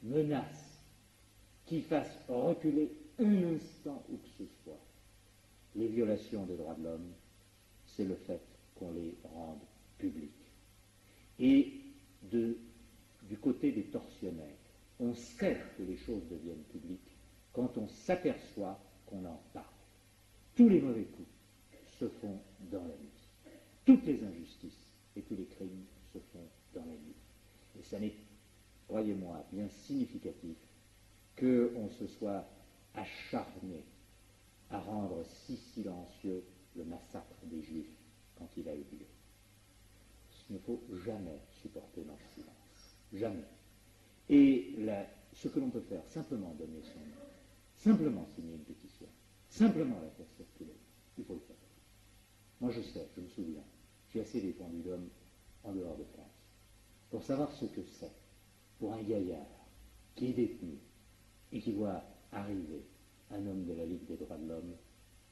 C: menace qui fasse reculer un instant où que ce soit les violations des droits de l'homme, c'est le fait qu'on les rende publiques. Et du côté des tortionnaires, on sait que les choses deviennent publiques quand on s'aperçoit qu'on en parle. Tous les mauvais coups se font dans la nuit. Toutes les injustices et tous les crimes se font dans la nuit. Et ça n'est, croyez-moi, bien significatif qu'on se soit acharné à rendre si silencieux le massacre des Juifs quand il a eu lieu. Il ne faut jamais supporter notre silence. Jamais. Et ce que l'on peut faire, simplement donner son nom, simplement signer une pétition, simplement la faire circuler, il faut le faire. Moi je sais, je me souviens, j'ai assez défendu l'homme en dehors de France, pour savoir ce que c'est pour un gaillard qui est détenu et qui voit arriver un homme de la Ligue des droits de l'homme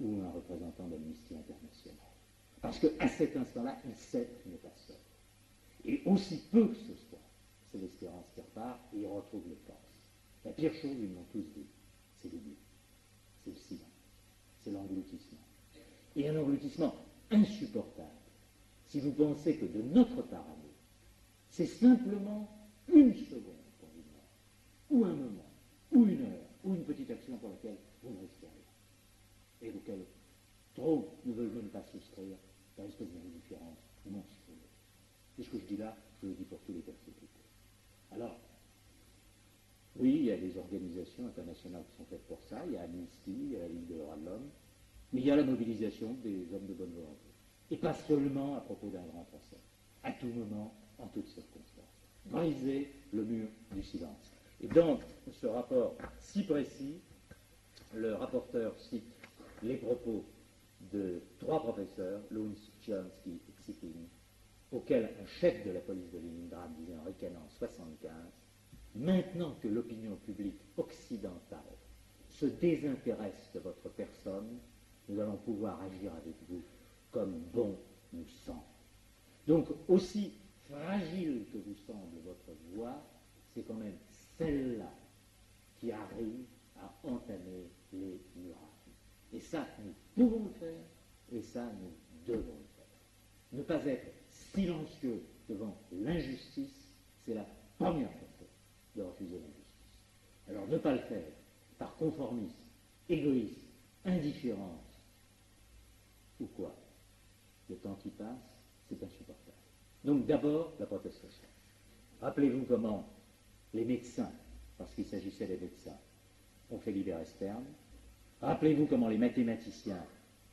C: ou un représentant d'Amnesty International. Parce qu'à cet instant-là, il sait qu'il n'est pas seul. Et aussi peu que ce soit, c'est l'espérance qui repart et il retrouve les forces. La pire chose, ils m'ont tous dit, c'est l'oubli, c'est le silence, c'est l'engloutissement. Et un engloutissement insupportable si vous pensez que de notre part à nous, c'est simplement une seconde pour une mort, ou un moment, ou une heure, ou une petite action pour laquelle vous ne risquez rien, et auquel trop ne veulent même pas souscrire dans l'espèce d'indifférence monstrueuse. Et ce que je dis là, je le dis pour tous les persécutés. Alors, oui, il y a des organisations internationales qui sont faites pour ça, il y a Amnesty, il y a la Ligue des droits de l'homme, mais il y a la mobilisation des hommes de bonne volonté. Et pas seulement à propos d'un grand procès, à tout moment, en toutes circonstances. Briser le mur du silence. Et dans ce rapport si précis, le rapporteur cite les propos de 3 professeurs, Luns, Chomsky et Tsipin, auxquels un chef de la police de Leningrad disait en ricanant en 1975, maintenant que l'opinion publique occidentale se désintéresse de votre personne, nous allons pouvoir agir avec vous comme bon nous semble. Donc, aussi fragile que vous semble votre voix, c'est quand même celle-là qui arrive à entamer les murailles. Et ça, nous pouvons le faire, et ça, nous devons le faire. Ne pas être silencieux devant l'injustice, c'est la première façon de refuser l'injustice. Alors, ne pas le faire par conformisme, égoïsme, indifférence, ou quoi? Le temps qui passe, c'est insupportable. Donc d'abord, la protestation. Rappelez-vous comment les médecins, parce qu'il s'agissait des médecins, ont fait libérer Stern. Rappelez-vous comment les mathématiciens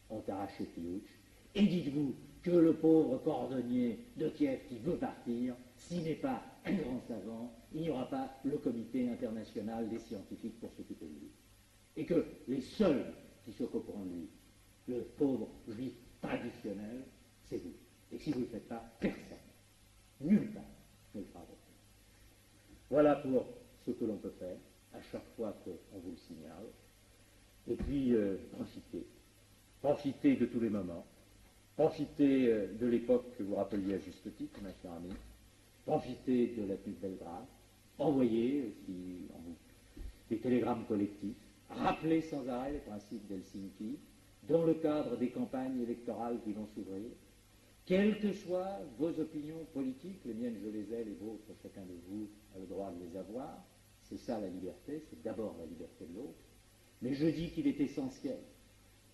C: ont arraché Piouch. Et dites-vous que le pauvre cordonnier de Kiev qui veut partir, s'il n'est pas un grand savant, il n'y aura pas le comité international des scientifiques pour s'occuper de lui. Et que les seuls qui s'occuperont de lui, le pauvre juif traditionnel, c'est vous. Et si vous ne le faites pas, personne, nulle part, ne le fera avec vous. Voilà pour ce que l'on peut faire à chaque fois qu'on vous le signale. Et puis, profitez de tous les moments, profitez de l'époque que vous rappeliez à juste titre, ma chère amie, profitez de la pub Belgrade, envoyez des télégrammes collectifs, rappelez sans arrêt les principes d'Helsinki, dans le cadre des campagnes électorales qui vont s'ouvrir, quelles que soient vos opinions politiques, les miennes je les ai, les vôtres, chacun de vous a le droit de les avoir, c'est ça la liberté, c'est d'abord la liberté de l'autre, mais je dis qu'il est essentiel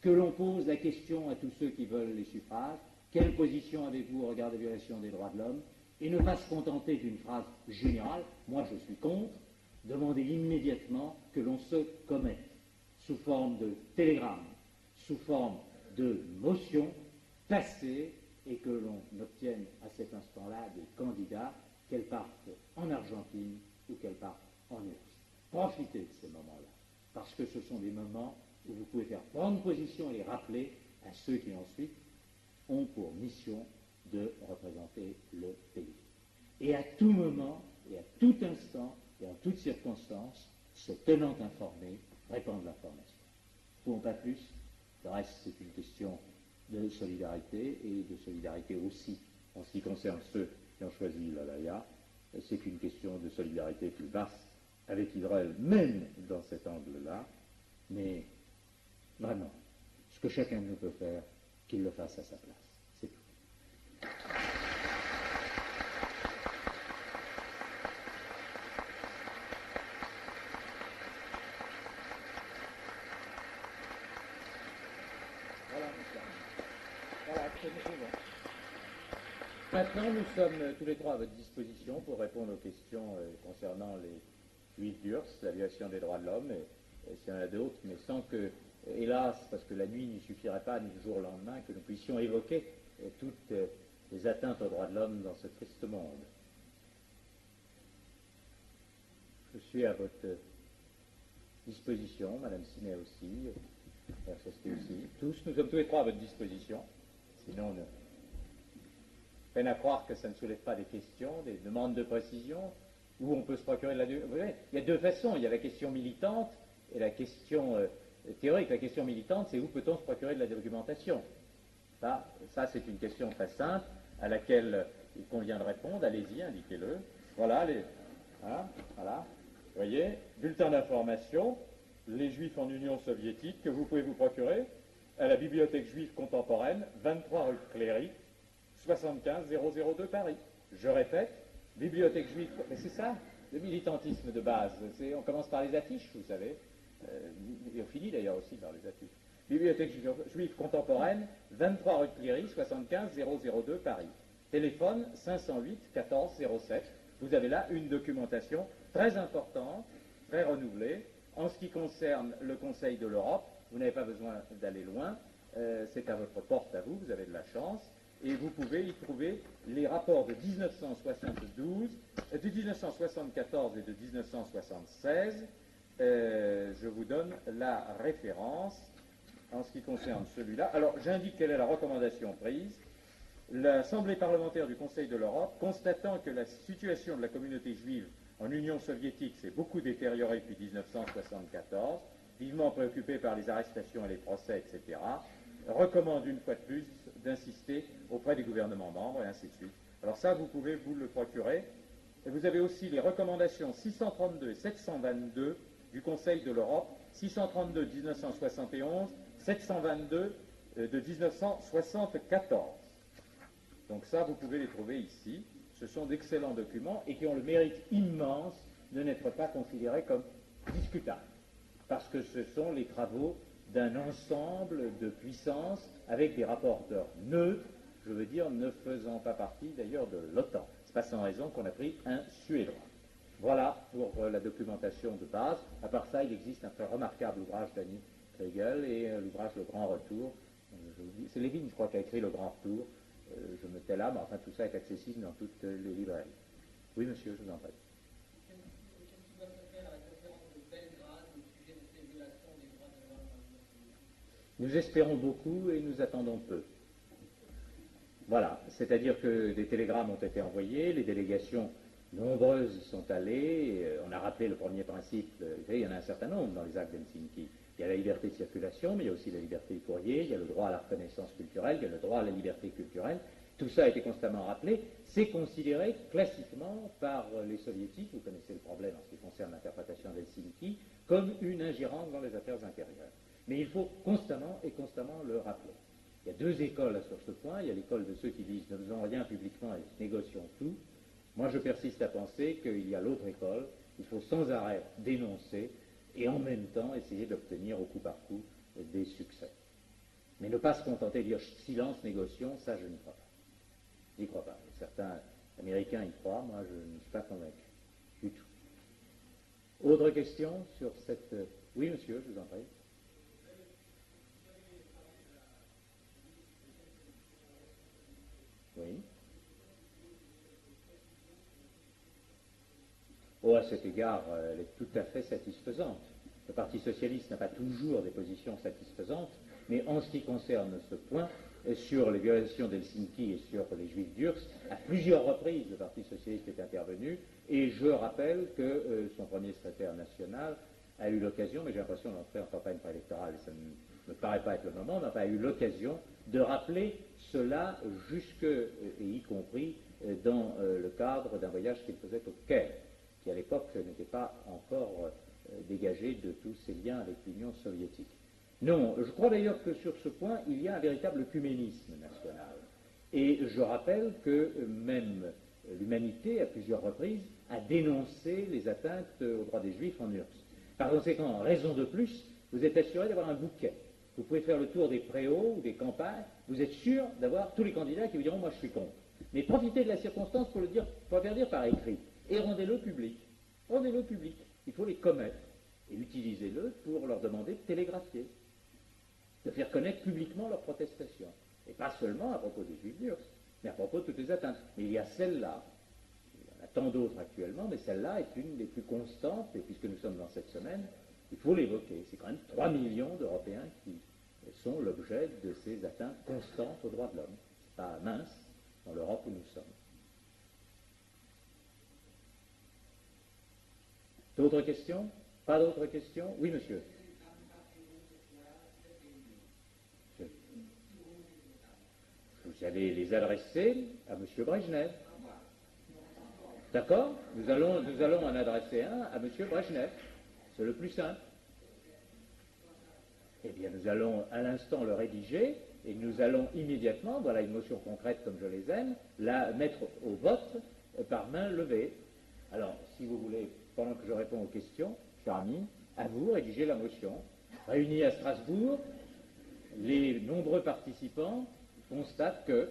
C: que l'on pose la question à tous ceux qui veulent les suffrages, quelle position avez-vous au regard des violations des droits de l'homme, et ne pas se contenter d'une phrase générale, moi je suis contre, demander immédiatement que l'on se commette, sous forme de télégramme, sous forme de motion, passée, et que l'on obtienne à cet instant-là des candidats, qu'elles partent en Argentine ou qu'elles partent en Russie. Profitez de ces moments-là, parce que ce sont des moments où vous pouvez faire prendre position et les rappeler à ceux qui ensuite ont pour mission de représenter le pays. Et à tout moment, et à tout instant, et en toutes circonstances, se tenant informés, répandre l'information. Nous ne pouvons pas plus. Le reste, c'est une question de solidarité, et de solidarité aussi, en ce qui concerne ceux qui ont choisi l'Alaya, c'est une question de solidarité plus vaste avec Israël, même dans cet angle-là, mais vraiment, ce que chacun de nous peut faire, qu'il le fasse à sa place. C'est tout. Maintenant, nous sommes tous les trois à votre disposition pour répondre aux questions concernant les juifs d'Urs, la violation des droits de l'homme, et s'il y en a d'autres, mais sans que, hélas, parce que la nuit n'y suffirait pas, ni le jour au lendemain, que nous puissions évoquer toutes les atteintes aux droits de l'homme dans ce triste monde. Je suis à votre disposition, Madame Sinet aussi, Frère Chasté aussi, tous, nous sommes tous les trois à votre disposition, sinon on peine à croire que ça ne soulève pas des questions, des demandes de précision. où on peut se procurer de la... Vous voyez, il y a deux façons, il y a la question militante et la question théorique. La question militante, c'est où peut-on se procurer de la documentation? Ça c'est une question très simple à laquelle il convient de répondre. Allez-y, indiquez-le. Voilà, voilà. Vous voyez, bulletin d'information, les Juifs en Union soviétique, que vous pouvez vous procurer à la Bibliothèque juive contemporaine, 23 rue Cléry, 75 002 Paris. Je répète, Bibliothèque juive... Mais c'est ça, le militantisme de base. On commence par les affiches, vous savez, et on finit d'ailleurs aussi par les affiches. Bibliothèque juive contemporaine, 23 rue Cléry, 75 002 Paris. Téléphone 508 14 07. Vous avez là une documentation très importante, très renouvelée. En ce qui concerne le Conseil de l'Europe, vous n'avez pas besoin d'aller loin, c'est à votre porte à vous, vous avez de la chance, et vous pouvez y trouver les rapports de 1972, de 1974 et de 1976. Je vous donne la référence en ce qui concerne celui-là. Alors, j'indique quelle est la recommandation prise. L'Assemblée parlementaire du Conseil de l'Europe, constatant que la situation de la communauté juive en Union soviétique s'est beaucoup détériorée depuis 1974, vivement préoccupée par les arrestations et les procès, etc., recommande une fois de plus d'insister auprès des gouvernements membres, et ainsi de suite. Alors ça, vous pouvez vous le procurer. Et vous avez aussi les recommandations 632 et 722 du Conseil de l'Europe, 632 de 1971, 722 de 1974. Donc ça, vous pouvez les trouver ici. Ce sont d'excellents documents et qui ont le mérite immense de n'être pas considérés comme discutables. Parce que ce sont les travaux d'un ensemble de puissances avec des rapporteurs neutres, je veux dire, ne faisant pas partie d'ailleurs de l'OTAN. Ce n'est pas sans raison qu'on a pris un Suédois. Voilà pour la documentation de base. À part ça, il existe un très remarquable ouvrage d'Annie Kriegel et l'ouvrage Le Grand Retour. C'est Lévin, je crois, qui a écrit Le Grand Retour. Je me tais là, mais enfin tout ça est accessible dans toutes les librairies. Oui, monsieur, je vous en prie.
D: Qu'est-ce qui doit se faire à la conférence de Belgrade au sujet de ces violations des droits de l'homme en Russie?
C: Nous espérons beaucoup et nous attendons peu. Voilà, c'est-à-dire que des télégrammes ont été envoyés, les délégations nombreuses sont allées, on a rappelé le premier principe, il y en a un certain nombre dans les actes d'Helsinki. Il y a la liberté de circulation, mais il y a aussi la liberté du courrier, il y a le droit à la reconnaissance culturelle, il y a le droit à la liberté culturelle. Tout ça a été constamment rappelé. C'est considéré classiquement par les soviétiques, vous connaissez le problème en ce qui concerne l'interprétation d'Helsinki, comme une ingérence dans les affaires intérieures. Mais il faut constamment le rappeler. Il y a deux écoles sur ce point. Il y a l'école de ceux qui disent « ne faisons rien publiquement et négocions tout ». Moi, je persiste à penser qu'il y a l'autre école. Il faut sans arrêt dénoncer et en même temps essayer d'obtenir au coup par coup des succès. Mais ne pas se contenter de dire silence, négocions, ça je n'y crois pas. Je n'y crois pas. Certains Américains y croient, moi je ne suis pas convaincu du tout. Autre question sur cette... Oui, monsieur, je vous en prie. Oui. Oh, à cet égard, elle est tout à fait satisfaisante. Le Parti socialiste n'a pas toujours des positions satisfaisantes, mais en ce qui concerne ce point, sur les violations d'Helsinki et sur les Juifs d'Urs, à plusieurs reprises, le Parti socialiste est intervenu, et je rappelle que son premier secrétaire national a eu l'occasion, mais j'ai l'impression d'entrer en campagne préélectorale, et ça ne me paraît pas être le moment, mais enfin, a eu l'occasion de rappeler cela jusque, et y compris, dans le cadre d'un voyage qu'il faisait au Caire, qui à l'époque n'était pas encore dégagé de tous ses liens avec l'Union soviétique. Non, je crois d'ailleurs que sur ce point, il y a un véritable œcuménisme national. Et je rappelle que même l'humanité, à plusieurs reprises, a dénoncé les atteintes aux droits des Juifs en URSS. Par conséquent, en raison de plus, vous êtes assuré d'avoir un bouquet. Vous pouvez faire le tour des préaux ou des campagnes, vous êtes sûr d'avoir tous les candidats qui vous diront « moi je suis contre ». Mais profitez de la circonstance pour le faire dire par écrit. Et rendez-le public. Rendez-le public. Il faut les commettre. Et utilisez-le pour leur demander de télégraphier, de faire connaître publiquement leurs protestations. Et pas seulement à propos des Juifs d'Urs, mais à propos de toutes les atteintes. Mais il y a celle-là, il y en a tant d'autres actuellement, mais celle-là est une des plus constantes, et puisque nous sommes dans cette semaine, il faut l'évoquer. C'est quand même 3 millions d'Européens qui sont l'objet de ces atteintes constantes aux droits de l'homme. Ce n'est pas mince dans l'Europe où nous sommes. D'autres questions? Pas d'autres questions? Oui, monsieur. Vous allez les adresser à M. Brejnev. D'accord? Nous allons en adresser un à M. Brejnev. C'est le plus simple. Eh bien, nous allons à l'instant le rédiger et nous allons immédiatement, voilà une motion concrète comme je les aime, la mettre au vote par main levée. Alors, si vous voulez, pendant que je réponds aux questions, cher ami, à vous rédiger la motion. Réunis à Strasbourg, les nombreux participants constatent que,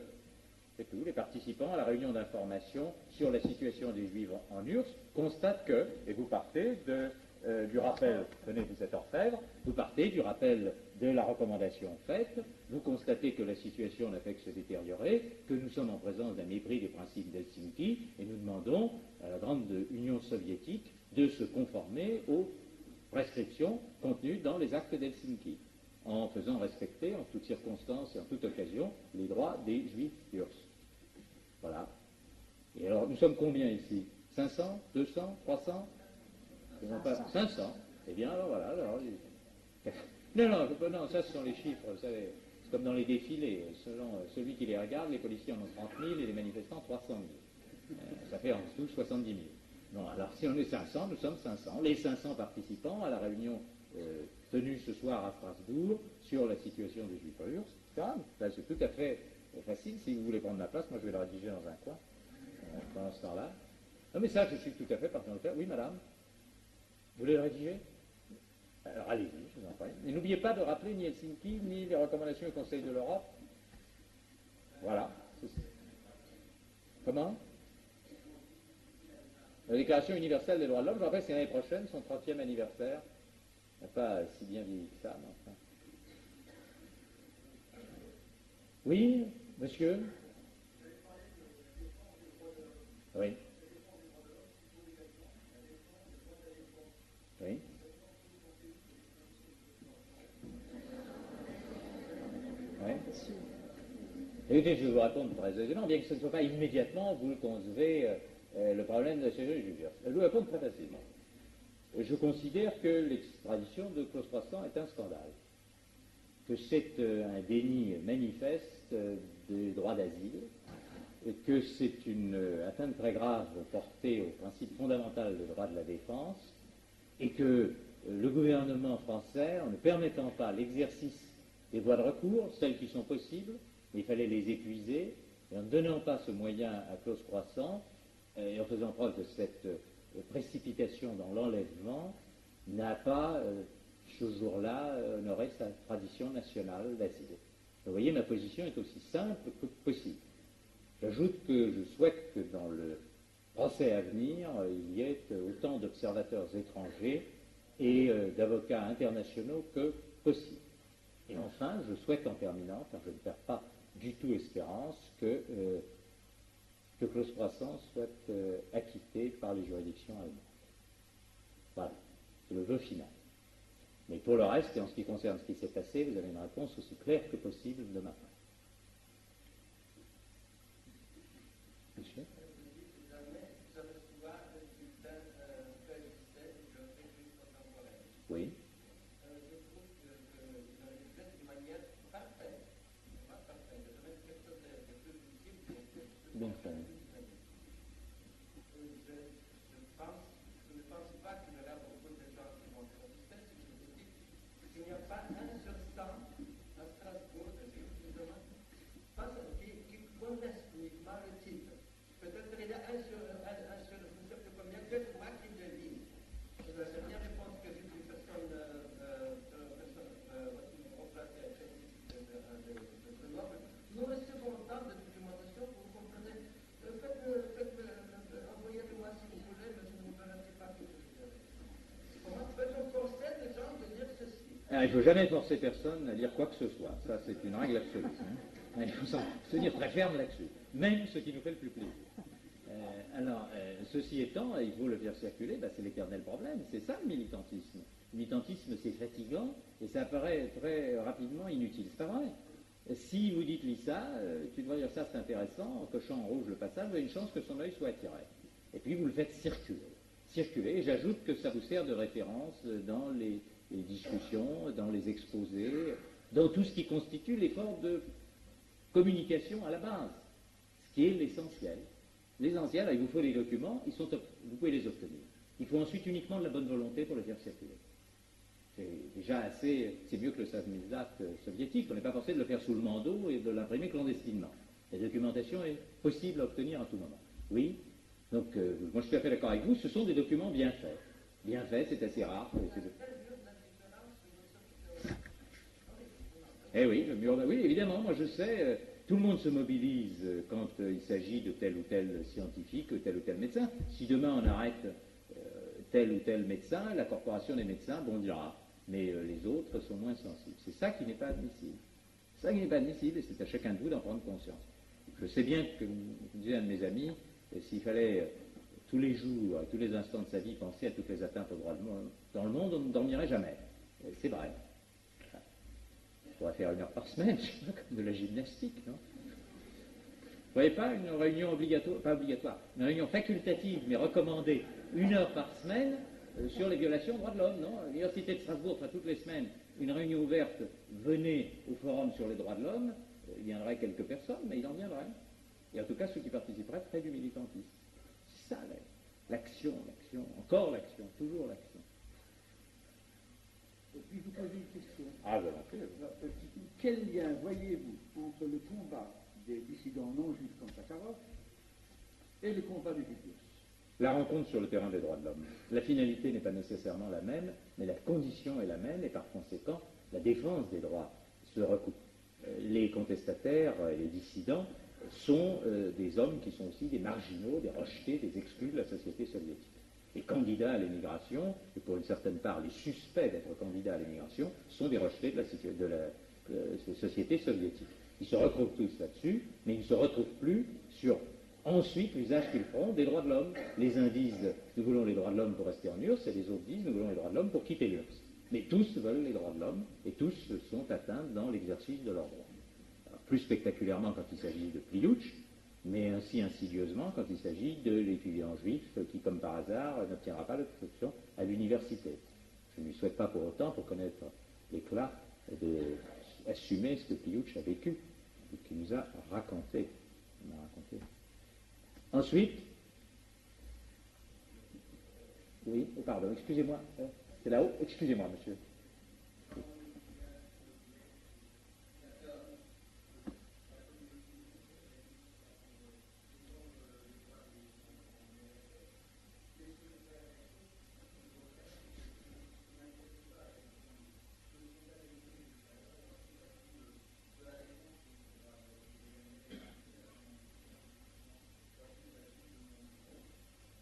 C: c'est tout, les participants à la réunion d'information sur la situation des Juifs en URSS constatent que, et vous partez du rappel, tenez, vous êtes orfèvre, vous partez du rappel de la recommandation faite, vous constatez que la situation n'a fait que se détériorer, que nous sommes en présence d'un mépris des principes d'Helsinki, et nous demandons à la grande Union soviétique de se conformer aux prescriptions contenues dans les actes d'Helsinki, en faisant respecter en toutes circonstances et en toute occasion les droits des Juifs URSS. Voilà. Et alors, nous sommes combien ici? 500? 200? 300? 500. Eh bien, alors voilà. Alors, non, ça ce sont les chiffres, vous savez. C'est comme dans les défilés. Selon celui qui les regarde, les policiers en ont 30 000 et les manifestants 300 000. Ça fait en dessous 70 000. Non, alors si on est 500, nous sommes 500. Les 500 participants à la réunion tenue ce soir à Strasbourg sur la situation des Juifs à URSS. Là, c'est tout à fait facile. Si vous voulez prendre ma place, moi je vais le rédiger dans un coin pendant ce temps-là. Non, mais ça, je suis tout à fait partant de le faire. Oui, madame? Vous voulez le rédiger? Alors allez-y, je vous en prie. Et n'oubliez pas de rappeler ni Helsinki, ni les recommandations du Conseil de l'Europe. Voilà. Comment? La Déclaration universelle des droits de l'homme, je rappelle, c'est l'année prochaine, son 30e anniversaire. Pas si bien vieilli que ça, mais enfin. Oui, monsieur? Oui. Oui. Oui. Écoutez, je vais vous répondre très aisément, bien que ce ne soit pas immédiatement, vous le concevez, le problème de la sécurité judiciaire. Je vais vous répondre très facilement. Je considère que l'extradition de Claus Croissant est un scandale, que c'est un déni manifeste des droits d'asile, que c'est une atteinte très grave portée au principe fondamental des droits de la défense, et que le gouvernement français, en ne permettant pas l'exercice des voies de recours, celles qui sont possibles, mais il fallait les épuiser, et en ne donnant pas ce moyen à Claus Croissant, et en faisant preuve de cette précipitation dans l'enlèvement, n'a pas, ce jour-là, honoré sa tradition nationale d'asile. Vous voyez, ma position est aussi simple que possible. J'ajoute que je souhaite que dans le procès à venir, il y ait autant d'observateurs étrangers et d'avocats internationaux que possible. Et enfin, je souhaite en terminant, car je ne perds pas du tout espérance, que Claus Croissant soit acquitté par les juridictions allemandes. Voilà, c'est le vœu final. Mais pour le reste, et en ce qui concerne ce qui s'est passé, vous avez une réponse aussi claire que possible de ma part. Monsieur? Oui. Bien fait.
E: Je ne pense pas qu'il y aura beaucoup de gens qui vont protester si je vous dis qu'il n'y a pas un seul stand à Strasbourg de justement qui connaissent uniquement le titre. Peut-être il y a un seul, je ne sais plus combien, deux fois qui le lisent. C'est bien réponse que c'est une personne de Grenoble. Nous recevons autant de documentation, vous comprenez. Envoyez-le-moi si vous voulez, mais je ne vous garantis pas que je le dirai. Comment peut-on forcer les gens de dire ceci?
C: Il ne faut jamais forcer personne à lire quoi que ce soit. Ça, c'est une règle absolue. Il faut se dire très ferme là-dessus, même ce qui nous fait le plus plaisir. Ceci étant, il faut le faire circuler, c'est l'éternel problème. C'est ça le militantisme. Le militantisme, c'est fatigant et ça apparaît très rapidement inutile. C'est pas vrai. Si vous dites lis ça, tu devrais dire ça, c'est intéressant, en cochant en rouge le passage, vous avez une chance que son œil soit attiré. Et puis vous le faites circuler. circuler. Et j'ajoute que ça vous sert de référence dans les discussions, dans les exposés, dans tout ce qui constitue l'effort de communication à la base, ce qui est l'essentiel. L'essentiel, il vous faut des documents, vous pouvez les obtenir. Il faut ensuite uniquement de la bonne volonté pour les faire circuler. C'est déjà assez, c'est mieux que le Samizdat soviétique, on n'est pas forcé de le faire sous le manteau et de l'imprimer clandestinement. La documentation est possible à obtenir à tout moment. Oui, donc moi je suis tout à fait d'accord avec vous, ce sont des documents bien faits. Bien faits, c'est assez rare. Eh oui, le mur, oui, évidemment, moi je sais, tout le monde se mobilise quand il s'agit de tel ou tel scientifique, tel ou tel médecin. Si demain on arrête tel ou tel médecin, la corporation des médecins bondira. Mais les autres sont moins sensibles. C'est ça qui n'est pas admissible. C'est ça qui n'est pas admissible et c'est à chacun de vous d'en prendre conscience. Je sais bien que, comme disait un de mes amis, s'il fallait tous les jours, à tous les instants de sa vie, penser à toutes les atteintes aux droits de l'homme dans le monde, on ne dormirait jamais. C'est vrai. On pourrait faire 1 heure par semaine, je sais pas, comme de la gymnastique, non? Vous voyez pas une réunion obligatoire, pas obligatoire, une réunion facultative, mais recommandée, 1 heure par semaine, sur les violations des droits de l'homme, non? L'Université de Strasbourg fera toutes les semaines une réunion ouverte, venez au forum sur les droits de l'homme, il viendrait quelques personnes, mais il en viendrait. Et en tout cas, ceux qui participeraient feraient du militantisme. C'est ça, l'action, encore l'action, toujours l'action.
A: Et puis vous posez une question.
C: Ah, volontiers.
A: Quel lien voyez-vous entre le combat des dissidents non juifs comme Sakharov et le combat des Hitler?
C: La rencontre sur le terrain des droits de l'homme. La finalité n'est pas nécessairement la même, mais la condition est la même, et par conséquent, la défense des droits se recoupe. Les contestataires et les dissidents sont des hommes qui sont aussi des marginaux, des rejetés, des exclus de la société soviétique. Les candidats à l'émigration, et pour une certaine part les suspects d'être candidats à l'émigration, sont des rejetés de la société soviétique. Ils se retrouvent tous là-dessus, mais ils ne se retrouvent plus sur ensuite l'usage qu'ils feront des droits de l'homme. Les uns disent nous voulons les droits de l'homme pour rester en URSS, et les autres disent nous voulons les droits de l'homme pour quitter l'URSS. Mais tous veulent les droits de l'homme, et tous sont atteints dans l'exercice de leurs droits. Alors, plus spectaculairement quand il s'agit de Pliouch, mais ainsi insidieusement quand il s'agit de l'étudiant juif qui, comme par hasard, n'obtiendra pas d'instruction à l'université. Je ne lui souhaite pas pour autant, pour connaître l'éclat, d'assumer ce que Pliouch a vécu, et qu'il nous a raconté. Ensuite, oui, pardon, excusez-moi, c'est là-haut, excusez-moi, monsieur.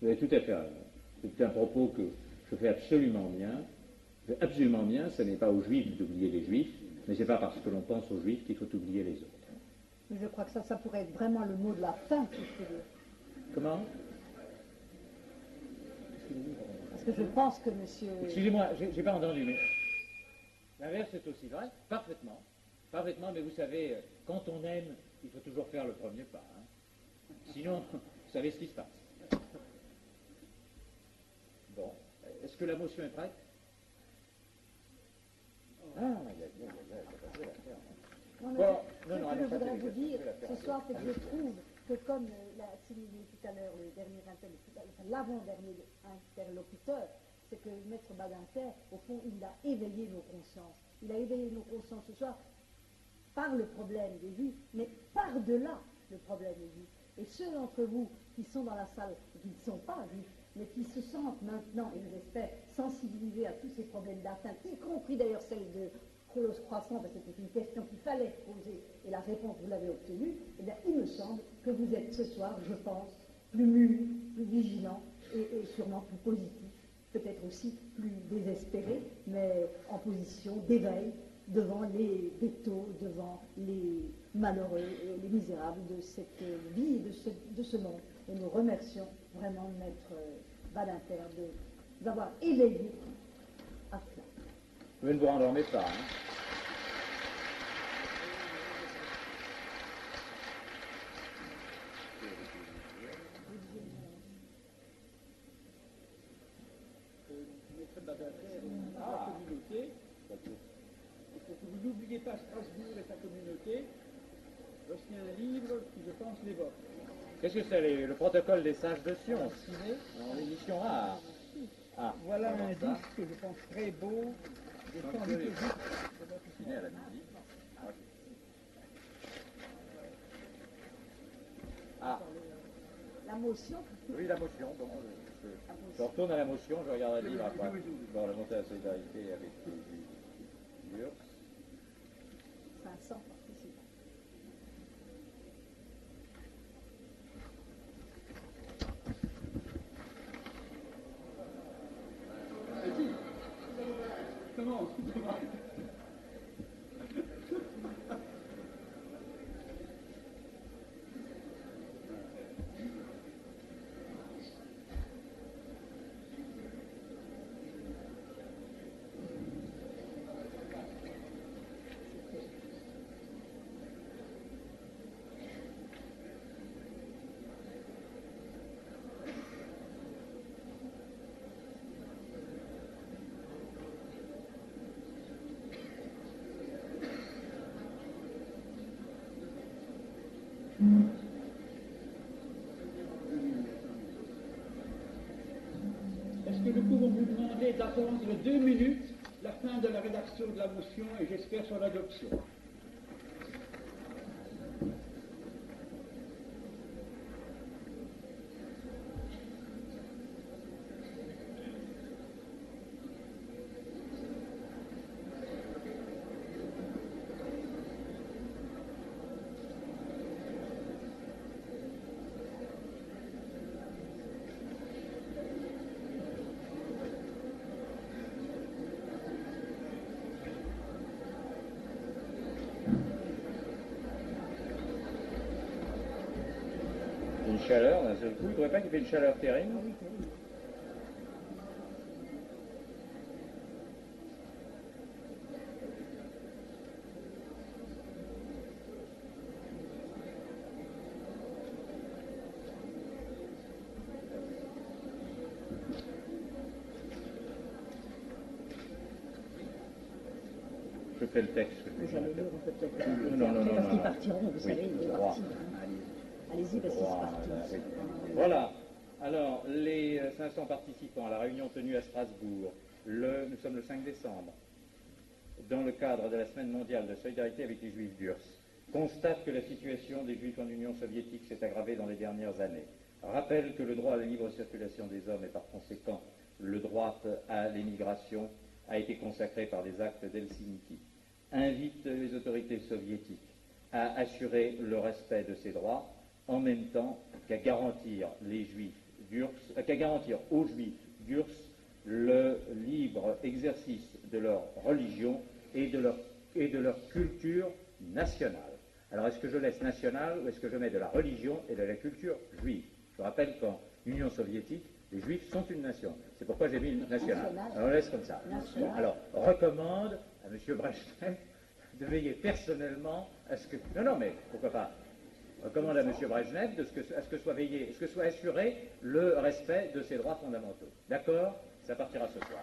C: Vous avez tout à fait raison. C'est un propos que je fais absolument bien. Je fais absolument bien, ce n'est pas aux Juifs d'oublier les Juifs, mais ce n'est pas parce que l'on pense aux Juifs qu'il faut oublier les autres.
B: Mais je crois que ça pourrait être vraiment le mot de la fin, si je peux dire.
C: Comment?
B: Parce que je pense que monsieur...
C: Excusez-moi, j'ai pas entendu, mais l'inverse est aussi vrai, parfaitement. Parfaitement, mais vous savez, quand on aime, il faut toujours faire le premier pas. Hein. Sinon, vous savez ce qui se passe. Bon, est-ce que la motion est prête? Ah,
B: je voudrais vous dire ce soir que je trouve que comme l'a signifié tout à l'heure le dernier l'avant-dernier interlocuteur, c'est que Maître Badinter, au fond, il a éveillé nos consciences. Il a éveillé nos consciences ce soir par le problème des Juifs, mais par-delà le problème des Juifs. Et ceux d'entre vous qui sont dans la salle, qui ne sont pas Juifs, mais qui se sentent maintenant, et j'espère, sensibilisés à tous ces problèmes d'atteinte, y compris d'ailleurs celle de Colosse croissant, parce que c'était une question qu'il fallait poser, et la réponse, vous l'avez obtenue, eh bien, il me semble que vous êtes ce soir, je pense, plus mûrs, plus vigilants, et sûrement plus positifs, peut-être aussi plus désespérés, mais en position d'éveil devant les ghettos, devant les malheureux et les misérables de cette vie et de ce monde. Et nous remercions vraiment Maître Badinter d'avoir éveillé à cela.
C: Vous ne vous rendormez pas, hein?
A: Badinter et la communauté. Et pour que vous n'oubliez pas Strasbourg et sa communauté, voici un livre qui, je pense, l'évoque.
C: Qu'est-ce que c'est le protocole des sages de Sion, dans l'édition rare? Ah,
A: Voilà
C: on va
A: un
C: voir ça.
A: disque que je pense très beau, et sans doute juste de notre
C: Dessiné à la musique. Ok. Ah,
B: La motion.
C: oui, la motion. Bon, je retourne à la motion, je regarde le livre après. Bon, la montée à la solidarité avec les URSS.
B: 500 participants.
A: Comment? Est-ce que nous pouvons vous demander d'attendre 2 minutes la fin de la rédaction de la motion et j'espère son adoption?
C: Une chaleur d'un seul coup, il ne faudrait pas qu'il fait une chaleur terrible. Je fais le texte.
B: Vous allez lire, on peut peut-être
C: Non, non, non,
B: parce qu'ils
C: non.
B: partiront, vous
C: Oui,
B: savez, ils
C: droit.
B: partiront. Allez-y, parce qu'ils
C: Droit,
B: partent.
C: oui. Voilà. Alors, les 500 participants à la réunion tenue à Strasbourg, nous sommes le 5 décembre, dans le cadre de la Semaine mondiale de solidarité avec les Juifs d'URSS, constatent que la situation des Juifs en Union soviétique s'est aggravée dans les dernières années, rappellent que le droit à la libre circulation des hommes et par conséquent le droit à l'émigration a été consacré par des actes d'Helsinki, invite les autorités soviétiques à assurer le respect de ces droits en même temps qu'à garantir qu'à garantir aux Juifs d'URSS le libre exercice de leur religion et de leur culture nationale. Alors est-ce que je laisse nationale ou est-ce que je mets de la religion et de la culture juive? Je rappelle qu'en Union soviétique, les Juifs sont une nation. C'est pourquoi j'ai mis nationale. Alors on laisse comme ça. Bon, alors, recommande à M. Brejnev de veiller personnellement à ce que... Non, mais pourquoi pas? Recommande à M. Brejnev à ce que soit assuré le respect de ses droits fondamentaux. D'accord? Ça partira ce soir.